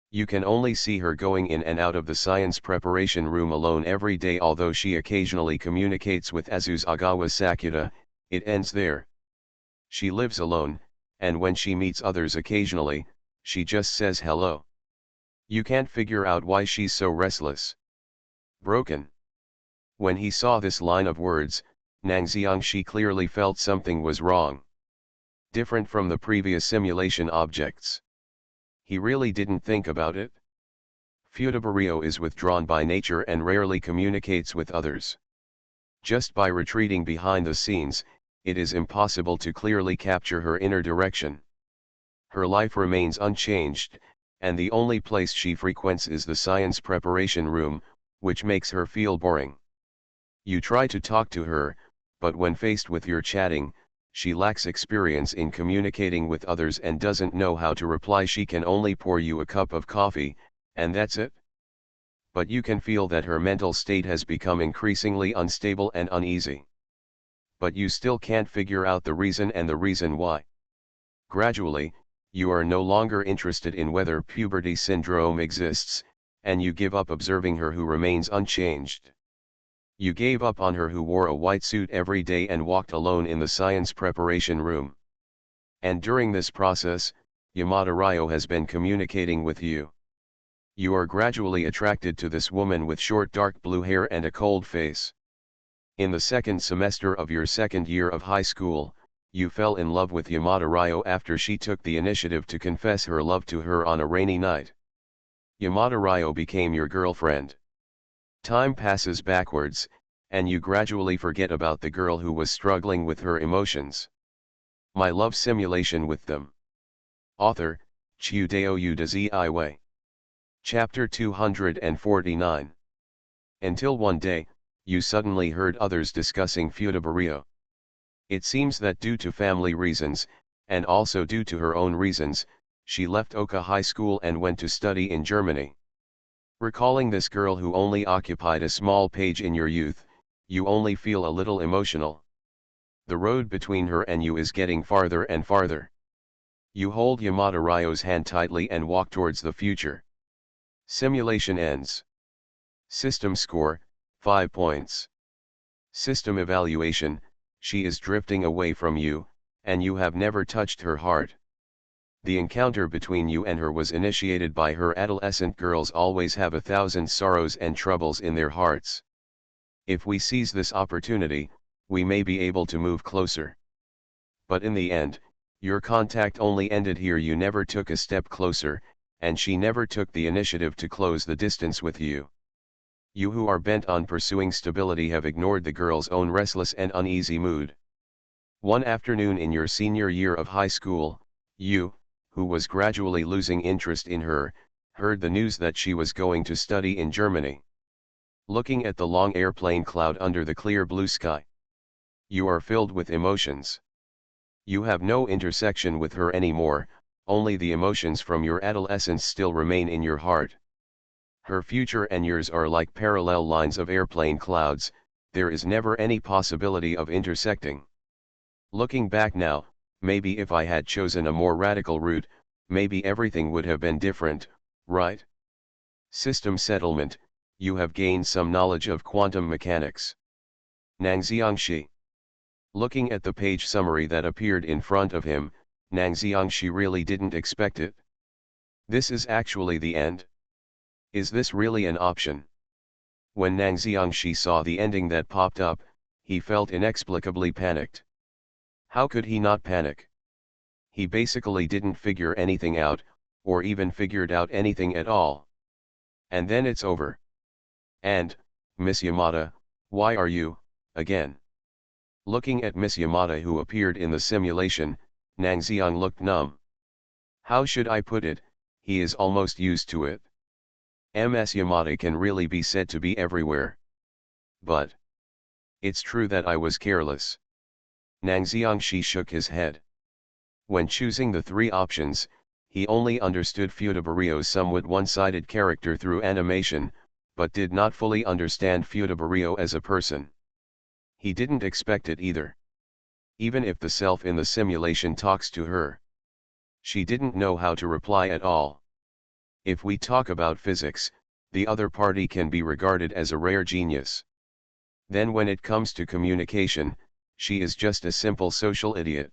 You can only see her going in and out of the science preparation room alone every day. Although she occasionally communicates with Azuzagawa Sakuta, it ends there. She lives alone, and when she meets others occasionally, she just says hello. You can't figure out why she's so restless. Broken. When he saw this line of words, Nang Xiangxi clearly felt something was wrong. Different from the previous simulation objects. He really didn't think about it. Fudabario is withdrawn by nature and rarely communicates with others. Just by retreating behind the scenes, it is impossible to clearly capture her inner direction. Her life remains unchanged, and the only place she frequents is the science preparation room, which makes her feel boring. You try to talk to her, but when faced with your chatting, she lacks experience in communicating with others and doesn't know how to reply. She can only pour you a cup of coffee, and that's it. But you can feel that her mental state has become increasingly unstable and uneasy. But you still can't figure out the reason and the reason why. Gradually, you are no longer interested in whether puberty syndrome exists, and you give up observing her who remains unchanged. You gave up on her who wore a white suit every day and walked alone in the science preparation room. And during this process, Yamada Ryo has been communicating with you. You are gradually attracted to this woman with short dark blue hair and a cold face. In the second semester of your second year of high school, you fell in love with Yamada Ryo after she took the initiative to confess her love to her on a rainy night. Yamada Ryo became your girlfriend. Time passes backwards, and you gradually forget about the girl who was struggling with her emotions. My love simulation with them. Author, Chiudeo Udazi. Chapter 249. Until one day, you suddenly heard others discussing Fudabario. It seems that due to family reasons, and also due to her own reasons, she left Oka High School and went to study in Germany. Recalling this girl who only occupied a small page in your youth, you only feel a little emotional. The road between her and you is getting farther and farther. You hold Yamada Ryo's hand tightly and walk towards the future. Simulation ends. System score, 5 points. System evaluation, she is drifting away from you, and you have never touched her heart. The encounter between you and her was initiated by her. Adolescent girls always have 1,000 sorrows and troubles in their hearts. If we seize this opportunity, we may be able to move closer. But in the end, your contact only ended here. You never took a step closer, and she never took the initiative to close the distance with you. You who are bent on pursuing stability have ignored the girl's own restless and uneasy mood. One afternoon in your senior year of high school, you, who was gradually losing interest in her, heard the news that she was going to study in Germany. Looking at the long airplane cloud under the clear blue sky, you are filled with emotions. You have no intersection with her anymore, only the emotions from your adolescence still remain in your heart. Her future and yours are like parallel lines of airplane clouds, there is never any possibility of intersecting. Looking back now, maybe if I had chosen a more radical route, maybe everything would have been different, right? System settlement, you have gained some knowledge of quantum mechanics. Nang Xiangxi. Looking at the page summary that appeared in front of him, Nang Xiangxi really didn't expect it. This is actually the end. Is this really an option? When Nang Xiangxi saw the ending that popped up, he felt inexplicably panicked. How could he not panic? He basically didn't figure anything out, or even figured out anything at all. And then it's over. And, Miss Yamada, why are you, again? Looking at Miss Yamada who appeared in the simulation, Nang Xiang looked numb. How should I put it, he is almost used to it. Ms. Yamada can really be said to be everywhere. But it's true that I was careless. Nang Xiangxi shook his head. When choosing the three options, he only understood Fudabario's somewhat one-sided character through animation, but did not fully understand Fudabario as a person. He didn't expect it either. Even if the self in the simulation talks to her, she didn't know how to reply at all. If we talk about physics, the other party can be regarded as a rare genius. Then when it comes to communication, she is just a simple social idiot.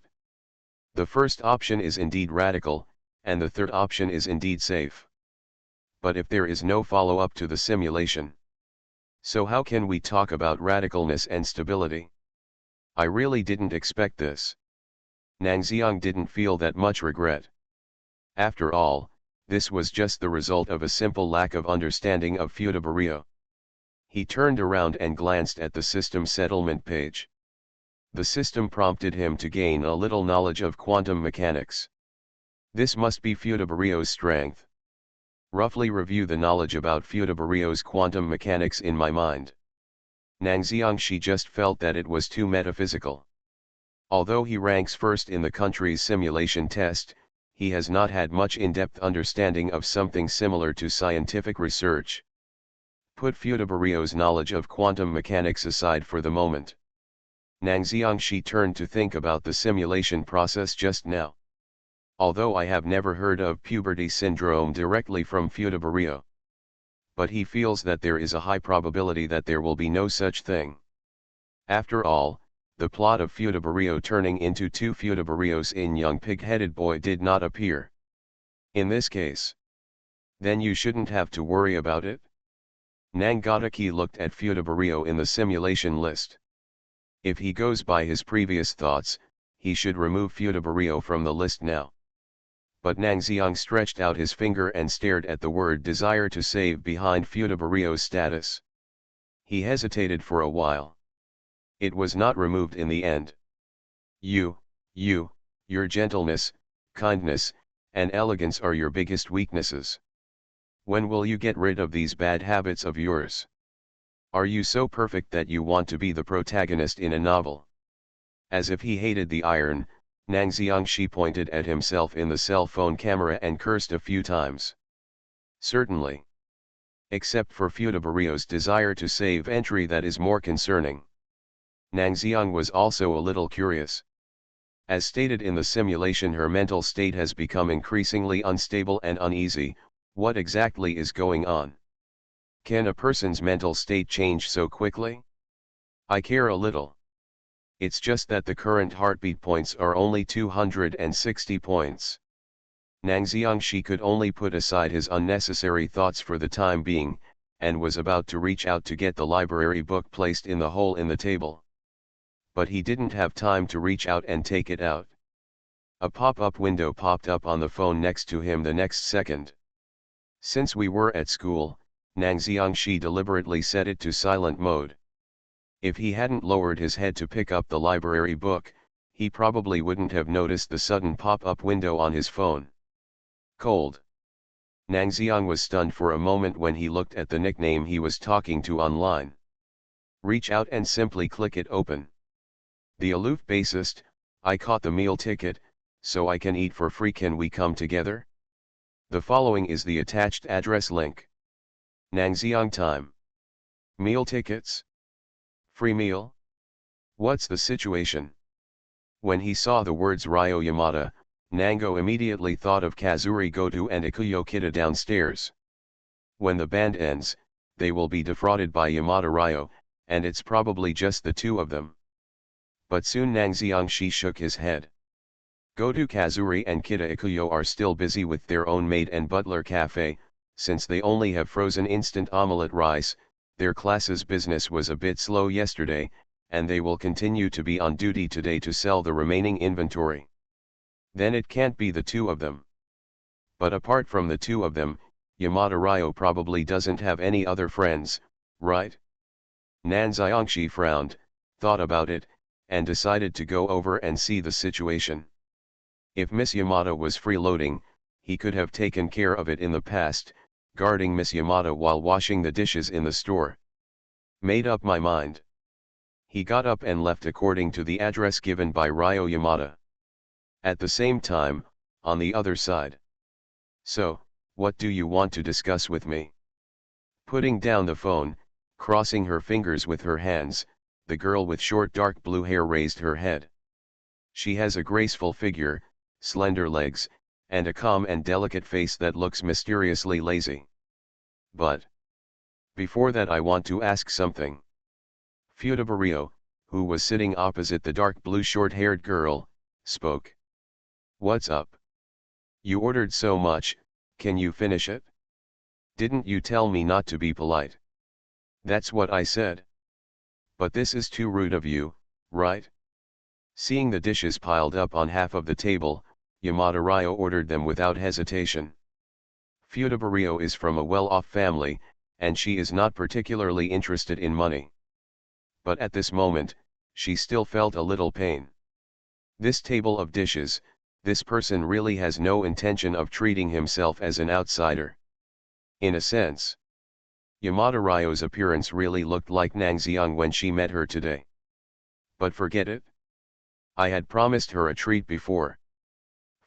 The first option is indeed radical, and the third option is indeed safe. But if there is no follow-up to the simulation, so how can we talk about radicalness and stability? I really didn't expect this. Nang Xiang didn't feel that much regret. After all, this was just the result of a simple lack of understanding of Fudabario. He turned around and glanced at the system settlement page. The system prompted him to gain a little knowledge of quantum mechanics. This must be Futubario's strength. Roughly review the knowledge about Futubario's quantum mechanics in my mind. Nang Xiangxi just felt that it was too metaphysical. Although he ranks first in the country's simulation test, he has not had much in-depth understanding of something similar to scientific research. Put Futubario's knowledge of quantum mechanics aside for the moment. Nang Xiangxi turned to think about the simulation process just now. Although I have never heard of puberty syndrome directly from Futabario. But he feels that there is a high probability that there will be no such thing. After all, the plot of Futabario turning into two Futabarios in young pig-headed boy did not appear. In this case. Then you shouldn't have to worry about it. Nang Gotaki looked at Futabario in the simulation list. If he goes by his previous thoughts, he should remove Futabario from the list now. But Nang Xiang stretched out his finger and stared at the word desire to save behind Futabario's status. He hesitated for a while. It was not removed in the end. Your gentleness, kindness, and elegance are your biggest weaknesses. When will you get rid of these bad habits of yours? Are you so perfect that you want to be the protagonist in a novel? As if he hated the iron, Nang Xiangxi pointed at himself in the cell phone camera and cursed a few times. Certainly. Except for Futabario's desire to save entry that is more concerning. Nang Xiang was also a little curious. As stated in the simulation, her mental state has become increasingly unstable and uneasy. What exactly is going on? Can a person's mental state change so quickly? I care a little. It's just that the current heartbeat points are only 260 points. Nang Xiangxi could only put aside his unnecessary thoughts for the time being, and was about to reach out to get the library book placed in the hole in the table. But he didn't have time to reach out and take it out. A pop-up window popped up on the phone next to him the next second. Since we were at school, Nang Xiangxi deliberately set it to silent mode. If he hadn't lowered his head to pick up the library book, he probably wouldn't have noticed the sudden pop-up window on his phone. Cold. Nang Xiang was stunned for a moment when he looked at the nickname he was talking to online. Reach out and simply click it open. The aloof bassist, I caught the meal ticket, so I can eat for free. Can we come together? The following is the attached address link. Nang Xiang time. Meal tickets? Free meal? What's the situation? When he saw the words Ryo Yamada, Nango immediately thought of Kazuri Goto and Ikuyo Kita downstairs. When the band ends, they will be defrauded by Yamada Ryo, and it's probably just the two of them. But soon Nang Xiangxi shook his head. Goto Kazuri and Kita Ikuyo are still busy with their own maid and butler cafe, since they only have frozen instant omelette rice. Their class's business was a bit slow yesterday, and they will continue to be on duty today to sell the remaining inventory. Then it can't be the two of them. But apart from the two of them, Yamada Ryo probably doesn't have any other friends, right? Nang Xiangxi frowned, thought about it, and decided to go over and see the situation. If Miss Yamada was freeloading, he could have taken care of it in the past, guarding Miss Yamada while washing the dishes in the store. Made up my mind. He got up and left according to the address given by Ryo Yamada. At the same time, on the other side. So, what do you want to discuss with me? Putting down the phone, crossing her fingers with her hands, the girl with short dark blue hair raised her head. She has a graceful figure, slender legs, and a calm and delicate face that looks mysteriously lazy. But before that, I want to ask something. Futabario, who was sitting opposite the dark blue short-haired girl, spoke. What's up? You ordered so much, can you finish it? Didn't you tell me not to be polite? That's what I said. But this is too rude of you, right? Seeing the dishes piled up on half of the table, Yamada Ryo ordered them without hesitation. Futabario is from a well-off family, and she is not particularly interested in money. But at this moment, she still felt a little pain. This table of dishes, this person really has no intention of treating himself as an outsider. In a sense, Yamada Ryo's appearance really looked like Nangxiang when she met her today. But forget it. I had promised her a treat before.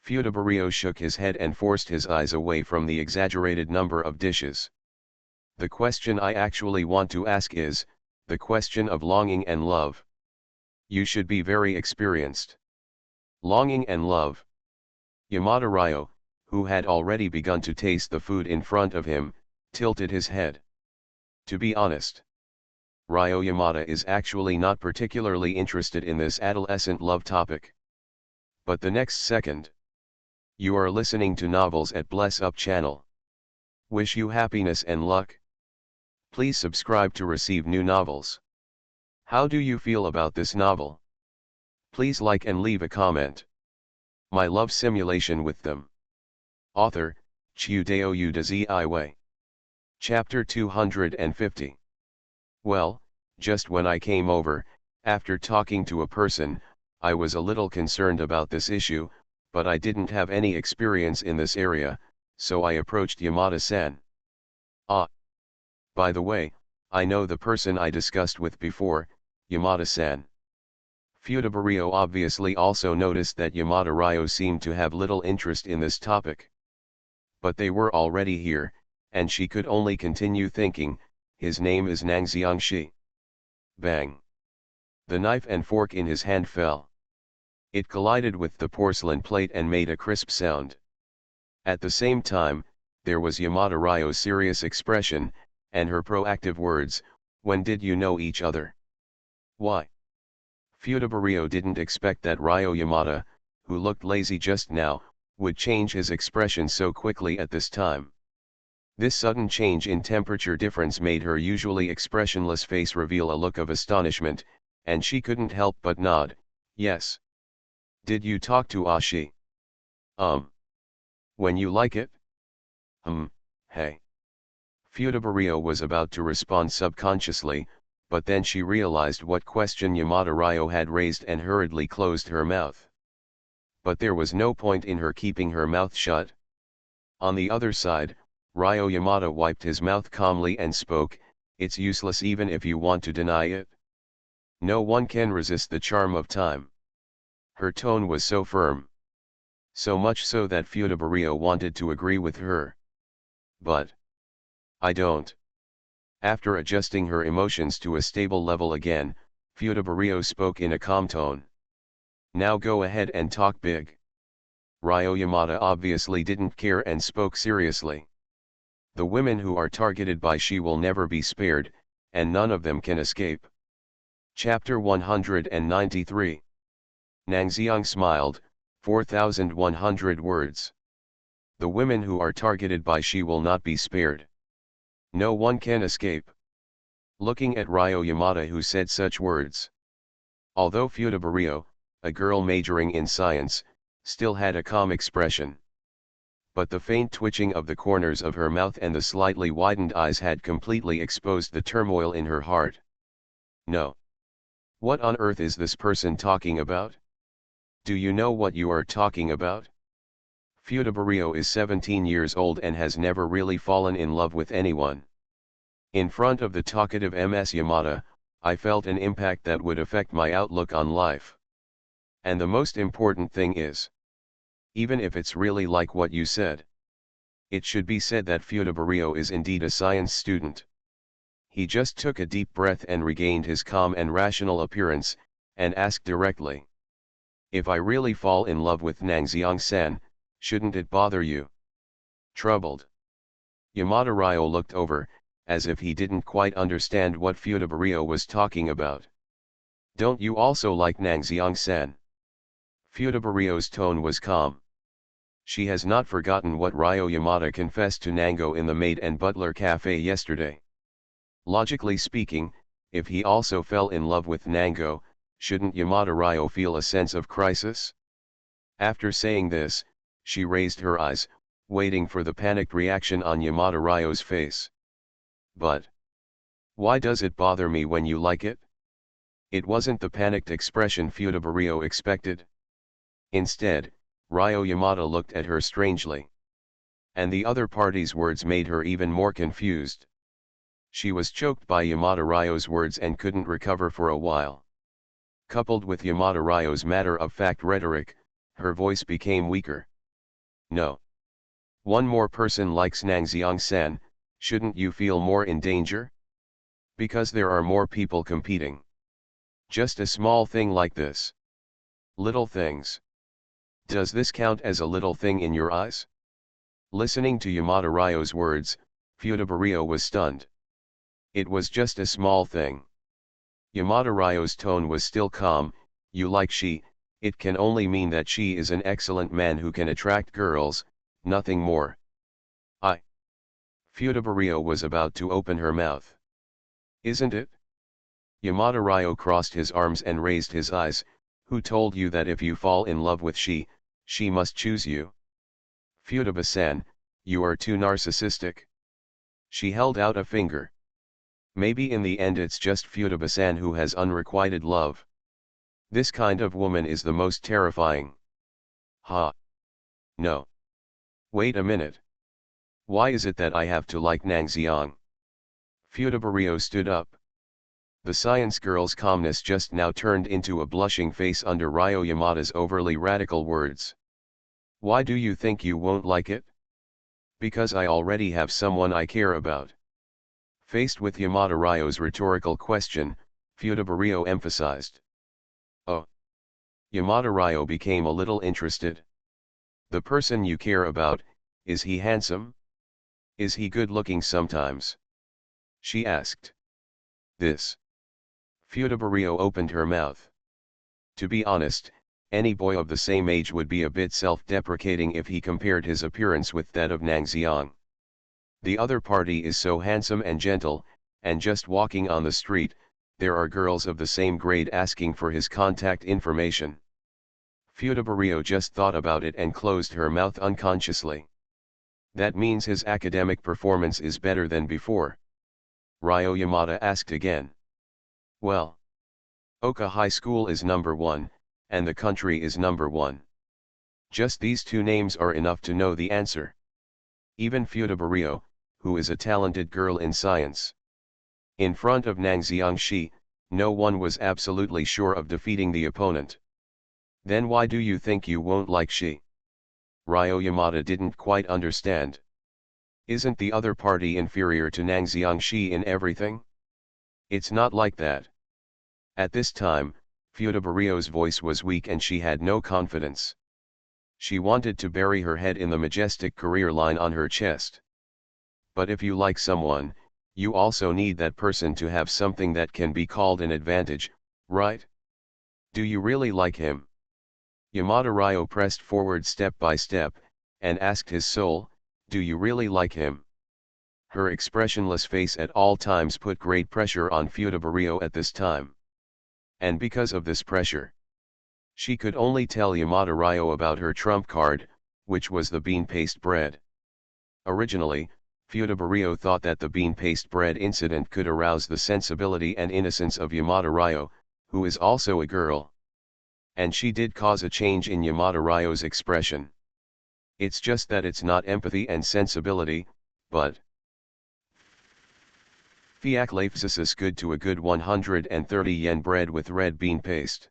Fudabario shook his head and forced his eyes away from the exaggerated number of dishes. The question I actually want to ask is, the question of longing and love. You should be very experienced. Longing and love. Yamada Ryo, who had already begun to taste the food in front of him, tilted his head. To be honest, Ryo Yamada is actually not particularly interested in this adolescent love topic. But the next second, you are listening to Novels at Bless Up channel. Wish you happiness and luck. Please subscribe to receive new novels. How do you feel about this novel? Please like and leave a comment. My love simulation with them. Author, Chiudeo Udaziiwe. Chapter 250. Well, just when I came over, after talking to a person, I was a little concerned about this issue, but I didn't have any experience in this area, so I approached Yamada-san. Ah. By the way, I know the person I discussed with before, Yamada-san. Fudabario obviously also noticed that Yamada Ryo seemed to have little interest in this topic. But they were already here, and she could only continue thinking, his name is Nangxiang Shi. Bang! The knife and fork in his hand fell. It collided with the porcelain plate and made a crisp sound. At the same time, there was Yamada Ryo's serious expression, and her proactive words, "When did you know each other?" Why? Fudabario didn't expect that Ryo Yamada, who looked lazy just now, would change his expression so quickly at this time. This sudden change in temperature difference made her usually expressionless face reveal a look of astonishment, and she couldn't help but nod, yes. Did you talk to Ashi? When you like it? Hey. Fudabario was about to respond subconsciously, but then she realized what question Yamada Ryo had raised and hurriedly closed her mouth. But there was no point in her keeping her mouth shut. On the other side, Ryo Yamada wiped his mouth calmly and spoke, "It's useless even if you want to deny it. No one can resist the charm of time." Her tone was so firm. So much so that Fudabario wanted to agree with her. But I don't. After adjusting her emotions to a stable level again, Fudabario spoke in a calm tone. "Now go ahead and talk big." Ryo Yamada obviously didn't care and spoke seriously. "The women who are targeted by she will never be spared, and none of them can escape." Chapter 193. Nangxiang smiled, 4,100 words. "The women who are targeted by she will not be spared. No one can escape." Looking at Ryo Yamada, who said such words. Although Fudabario, a girl majoring in science, still had a calm expression. But the faint twitching of the corners of her mouth and the slightly widened eyes had completely exposed the turmoil in her heart. No. What on earth is this person talking about? Do you know what you are talking about? Fudabario is 17 years old and has never really fallen in love with anyone. In front of the talkative Ms. Yamada, I felt an impact that would affect my outlook on life. And the most important thing is, even if it's really like what you said, it should be said that Fudabario is indeed a science student. He just took a deep breath and regained his calm and rational appearance, and asked directly, "If I really fall in love with Nangxiang-san, shouldn't it bother you?" Troubled, Yamada Ryo looked over, as if he didn't quite understand what Fudabario was talking about. "Don't you also like Nangxiang-san?" Fudabario's tone was calm. She has not forgotten what Ryo Yamada confessed to Nango in the maid and butler cafe yesterday. Logically speaking, if he also fell in love with Nango, shouldn't Yamada Ryo feel a sense of crisis? After saying this, she raised her eyes, waiting for the panicked reaction on Yamada Ryo's face. But why does it bother me when you like it? It wasn't the panicked expression Fudoburio expected. Instead, Ryo Yamada looked at her strangely. And the other party's words made her even more confused. She was choked by Yamada Ryo's words and couldn't recover for a while. Coupled with Yamada Ryo's matter-of-fact rhetoric, her voice became weaker. No. One more person likes Nangxiang-san, shouldn't you feel more in danger? Because there are more people competing. Just a small thing like this. Little things. Does this count as a little thing in your eyes? Listening to Yamada Ryo's words, Fudoburio was stunned. It was just a small thing. Yamada Ryo's tone was still calm. You like she, it can only mean that she is an excellent man who can attract girls, nothing more. Fudoburio was about to open her mouth. Isn't it? Yamada Ryo crossed his arms and raised his eyes. Who told you that if you fall in love with she must choose you? Fudoba-san, you are too narcissistic. She held out a finger. Maybe in the end it's just Fudoba-san who has unrequited love. This kind of woman is the most terrifying. Ha. No. Wait a minute. Why is it that I have to like Nangxiang? Fudoburio stood up. The science girl's calmness just now turned into a blushing face under Ryo Yamada's overly radical words. Why do you think you won't like it? Because I already have someone I care about. Faced with Yamada Ryo's rhetorical question, Fudoburio emphasized. Oh. Yamada Ryo became a little interested. The person you care about, is he handsome? Is he good-looking sometimes? She asked. This. Fudoburio opened her mouth. To be honest, any boy of the same age would be a bit self-deprecating if he compared his appearance with that of Nangxiang. The other party is so handsome and gentle, and just walking on the street, there are girls of the same grade asking for his contact information. Fudoburio just thought about it and closed her mouth unconsciously. That means his academic performance is better than before? Ryo Yamada asked again. Well. Oka High School is number 1, and the country is number 1. Just these two names are enough to know the answer. Even Fudoburio, who is a talented girl in science. In front of Nangxiang Shi, no one was absolutely sure of defeating the opponent. Then why do you think you won't like she? Ryo Yamada didn't quite understand. Isn't the other party inferior to Nangxiang Shi in everything? It's not like that. At this time, Fudoburio's voice was weak and she had no confidence. She wanted to bury her head in the majestic career line on her chest. But if you like someone, you also need that person to have something that can be called an advantage, right? Do you really like him? Yamada Ryo pressed forward step by step, and asked his soul, do you really like him? Her expressionless face at all times put great pressure on Fudoburio at this time. And because of this pressure, she could only tell Yamada Ryo about her trump card, which was the bean paste bread. Originally, Fudoburio thought that the bean paste bread incident could arouse the sensibility and innocence of Yamada Ryo, who is also a girl. And she did cause a change in Yamada Ryo's expression. It's just that it's not empathy and sensibility, but fiac lafsis good to a good 130 yen bread with red bean paste.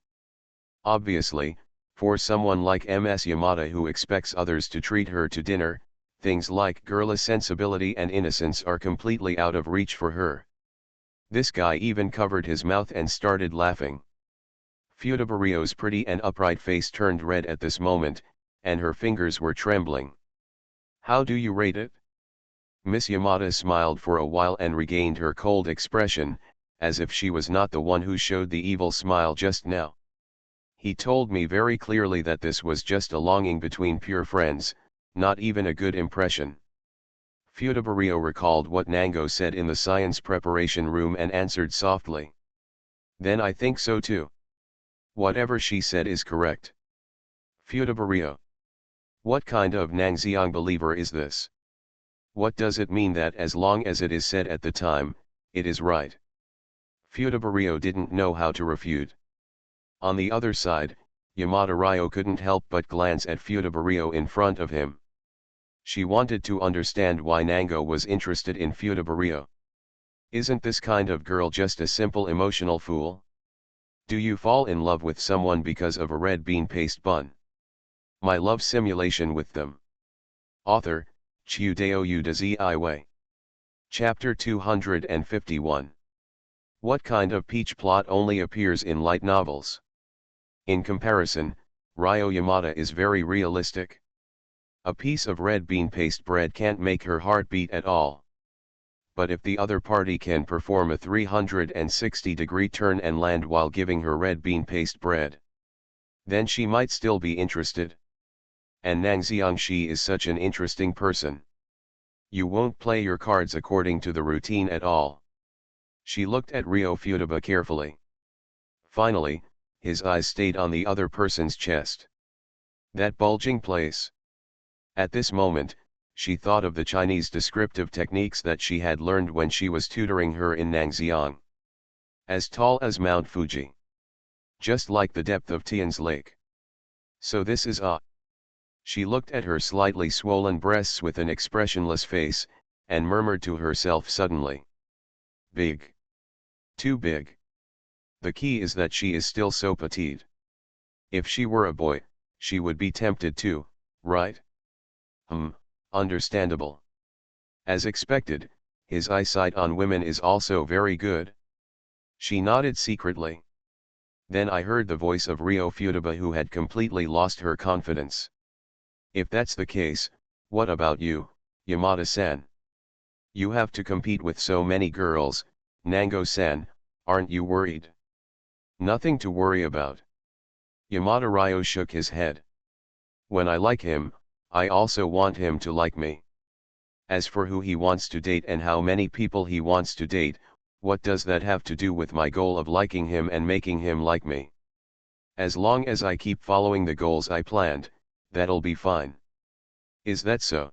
Obviously, for someone like Ms. Yamada who expects others to treat her to dinner, things like girlish sensibility and innocence are completely out of reach for her. This guy even covered his mouth and started laughing. Fudoburio's pretty and upright face turned red at this moment, and her fingers were trembling. How do you rate it? Miss Yamada smiled for a while and regained her cold expression, as if she was not the one who showed the evil smile just now. He told me very clearly that this was just a longing between pure friends, not even a good impression. Fudoburio recalled what Nango said in the science preparation room and answered softly. Then I think so too. Whatever she said is correct. Fudoburio. What kind of Nangxiang believer is this? What does it mean that as long as it is said at the time, it is right? Fudabario didn't know how to refute. On the other side, Yamada Ryo couldn't help but glance at Fudabario in front of him. She wanted to understand why Nango was interested in Fudabario. Isn't this kind of girl just a simple emotional fool? Do you fall in love with someone because of a red bean paste bun? My love simulation with them. Author, Chiudeo Udazi. Chapter 251. What kind of peach plot only appears in light novels? In comparison, Ryo Yamada is very realistic. A piece of red bean paste bread can't make her heart beat at all. But if the other party can perform a 360-degree turn and land while giving her red bean paste bread, then she might still be interested. And Nang Xiangxi is such an interesting person. You won't play your cards according to the routine at all. She looked at Ryo Futaba carefully. Finally, his eyes stayed on the other person's chest. That bulging place. At this moment, she thought of the Chinese descriptive techniques that she had learned when she was tutoring her in Nangxiang. As tall as Mount Fuji. Just like the depth of Tian's Lake. So this is a. She looked at her slightly swollen breasts with an expressionless face, and murmured to herself suddenly. Big. Too big. The key is that she is still so petite. If she were a boy, she would be tempted too, right? Understandable. As expected, his eyesight on women is also very good. She nodded secretly. Then I heard the voice of Ryo Futaba, who had completely lost her confidence. If that's the case, what about you, Yamada-san? You have to compete with so many girls, Nango-san, aren't you worried? Nothing to worry about. Yamada Ryo shook his head. When I like him, I also want him to like me. As for who he wants to date and how many people he wants to date, what does that have to do with my goal of liking him and making him like me? As long as I keep following the goals I planned, that'll be fine. Is that so?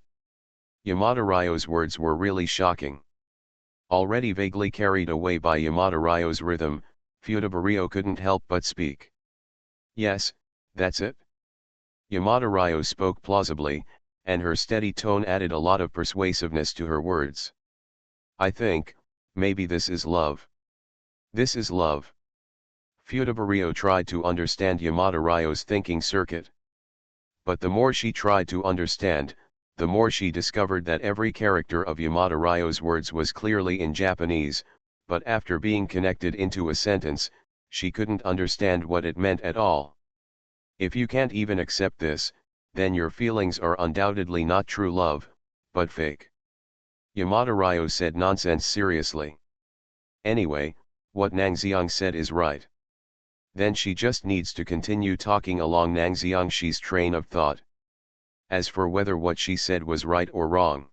Yamada Ryo's words were really shocking. Already vaguely carried away by Yamada Ryo's rhythm, Fudabario couldn't help but speak. Yes, that's it. Yamada Ryo spoke plausibly, and her steady tone added a lot of persuasiveness to her words. I think, maybe this is love. This is love. Fudabario tried to understand Yamada Ryo's thinking circuit. But the more she tried to understand, the more she discovered that every character of Yamada Ryo's words was clearly in Japanese, but after being connected into a sentence, she couldn't understand what it meant at all. If you can't even accept this, then your feelings are undoubtedly not true love, but fake. Yamada Ryo said nonsense seriously. Anyway, what Nangxiang said is right. Then she just needs to continue talking along Nangxiangxi's train of thought. As for whether what she said was right or wrong,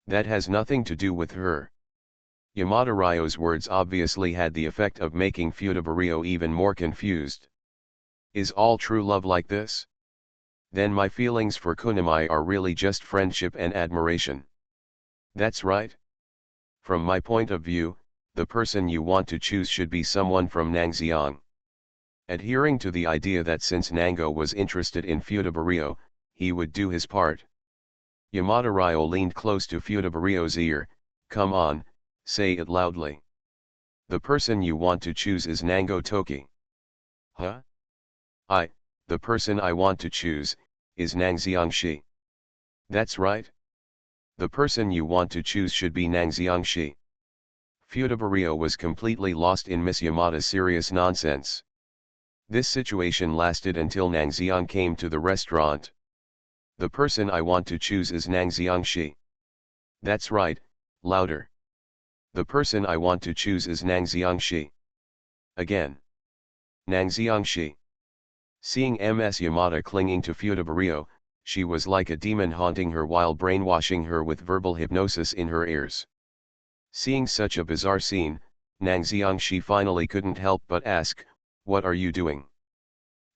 that has nothing to do with her. Yamada Ryo's words obviously had the effect of making Fudabario even more confused. Is all true love like this? Then my feelings for Kunimai are really just friendship and admiration. That's right. From my point of view, the person you want to choose should be someone from Nangxiang. Adhering to the idea that since Nango was interested in Fudabario, he would do his part. Yamada Ryo leaned close to Fudabario's ear. Come on, say it loudly. The person you want to choose is Nango Toki. Huh? The person I want to choose, is Nangxiangxi. That's right. The person you want to choose should be Nangxiangxi. Fudabario was completely lost in Miss Yamada's serious nonsense. This situation lasted until Nangxiang came to the restaurant. The person I want to choose is Nangxiangxi. That's right, louder. The person I want to choose is Nangxiangxi. Again. Nangxiangxi. Seeing Ms. Yamada clinging to Fudabario, she was like a demon haunting her while brainwashing her with verbal hypnosis in her ears. Seeing such a bizarre scene, Nangxiangxi finally couldn't help but ask, "What are you doing?"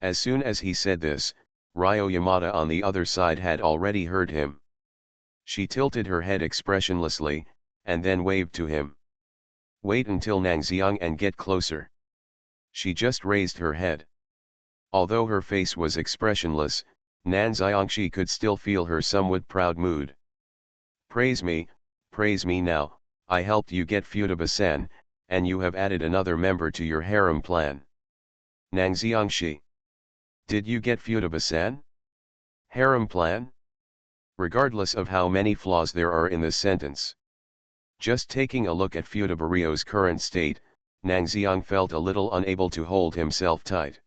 As soon as he said this, Ryo Yamada on the other side had already heard him. She tilted her head expressionlessly, and then waved to him. Wait until Nangxiang and get closer. She just raised her head. Although her face was expressionless, Nan Xiangxi could still feel her somewhat proud mood. Praise me now, I helped you get Futaba-san, and you have added another member to your harem plan. Nang Xiangxi. Did you get Futaba-san? Harem plan? Regardless of how many flaws there are in this sentence. Just taking a look at Futaba-ryo's current state, Nang Xiang felt a little unable to hold himself tight.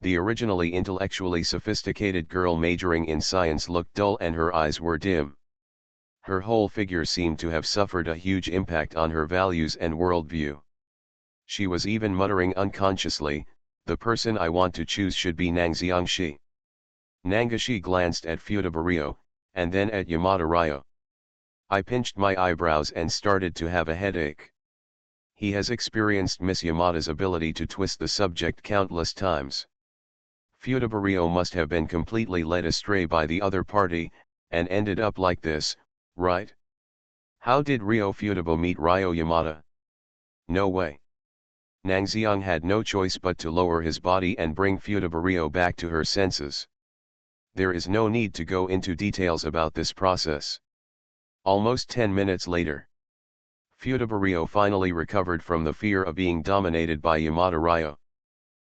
The originally intellectually sophisticated girl majoring in science looked dull and her eyes were dim. Her whole figure seemed to have suffered a huge impact on her values and worldview. She was even muttering unconsciously, the person I want to choose should be Nang Xiangxi. Nangashi glanced at Futaba-ryo, and then at Yamada-ryo. I pinched my eyebrows and started to have a headache. He has experienced Miss Yamada's ability to twist the subject countless times. Futaba-ryo must have been completely led astray by the other party, and ended up like this, right? How did Ryo Futaba meet Ryo Yamada? No way. Nang Xiang had no choice but to lower his body and bring Futaba-ryo back to her senses. There is no need to go into details about this process. Almost 10 minutes later, Futaba-ryo finally recovered from the fear of being dominated by Yamada-ryo.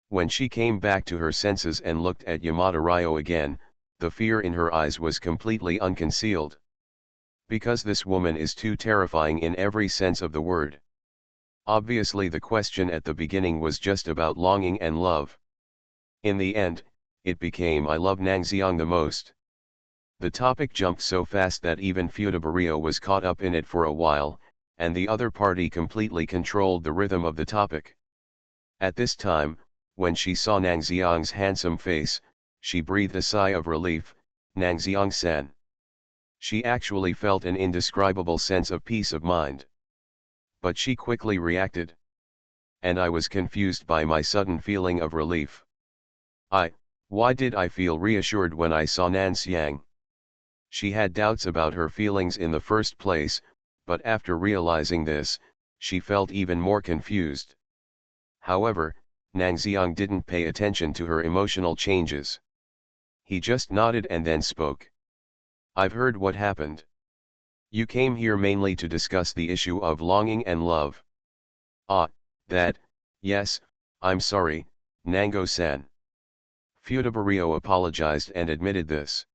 When she came back to her senses and looked at Yamada-ryo again, the fear in her eyes was completely unconcealed. Because this woman is too terrifying in every sense of the word. Obviously the question at the beginning was just about longing and love. In the end, it became I love Nang Xiang the most. The topic jumped so fast that even Futaba-ryo was caught up in it for a while, and the other party completely controlled the rhythm of the topic. At this time, when she saw Nang Xiang's handsome face, she breathed a sigh of relief, Nang Xiang-san. She actually felt an indescribable sense of peace of mind. But she quickly reacted. And I was confused by my sudden feeling of relief. Why did I feel reassured when I saw Nan Xiang? She had doubts about her feelings in the first place, but after realizing this, she felt even more confused. However, Nang Xiang didn't pay attention to her emotional changes. He just nodded and then spoke. I've heard what happened. You came here mainly to discuss the issue of longing and love. Yes, I'm sorry, Nango-san. Futaba-ryo apologized and admitted this.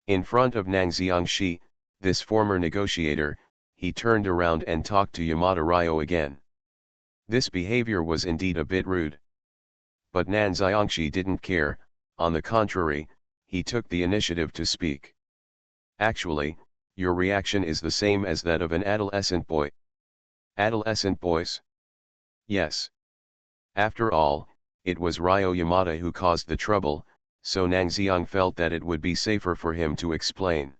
In front of Nang Xiangxi, this former negotiator, he turned around and talked to Yamada-ryo again. This behavior was indeed a bit rude. But Nang Xiangxi didn't care, on the contrary, he took the initiative to speak. Actually, your reaction is the same as that of an adolescent boy. Adolescent boys? Yes. After all, it was Ryo Yamada who caused the trouble, so Nang Xiang felt that it would be safer for him to explain.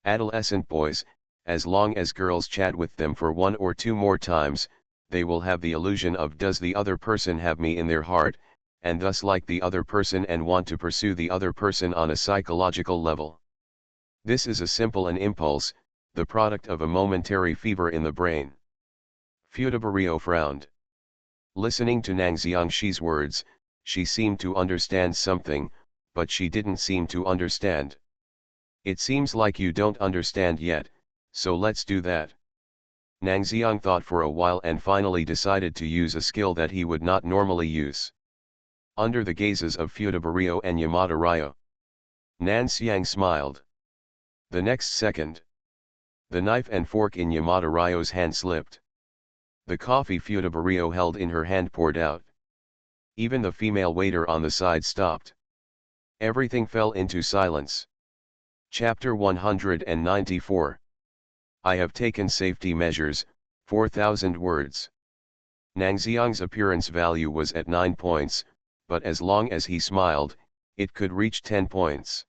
Adolescent boys, as long as girls chat with them for 1 or 2 more times, they will have the illusion of does the other person have me in their heart, and thus like the other person and want to pursue the other person on a psychological level. This is a simple an impulse, the product of a momentary fever in the brain. Futaba-ryo frowned. Listening to Nang Xiangxi's words, she seemed to understand something, but she didn't seem to understand. It seems like you don't understand yet, so let's do that. Nang Xiang thought for a while and finally decided to use a skill that he would not normally use. Under the gazes of Futaba-ryo and Yamada-ryo, Nan Xiang smiled. The next second, the knife and fork in Yamada-ryo's hand slipped. The coffee Futaba-ryo held in her hand poured out. Even the female waiter on the side stopped. Everything fell into silence. Chapter 194. I have taken safety measures, 4,000 words. Nang Xiang's appearance value was at 9 points, but as long as he smiled, it could reach 10 points.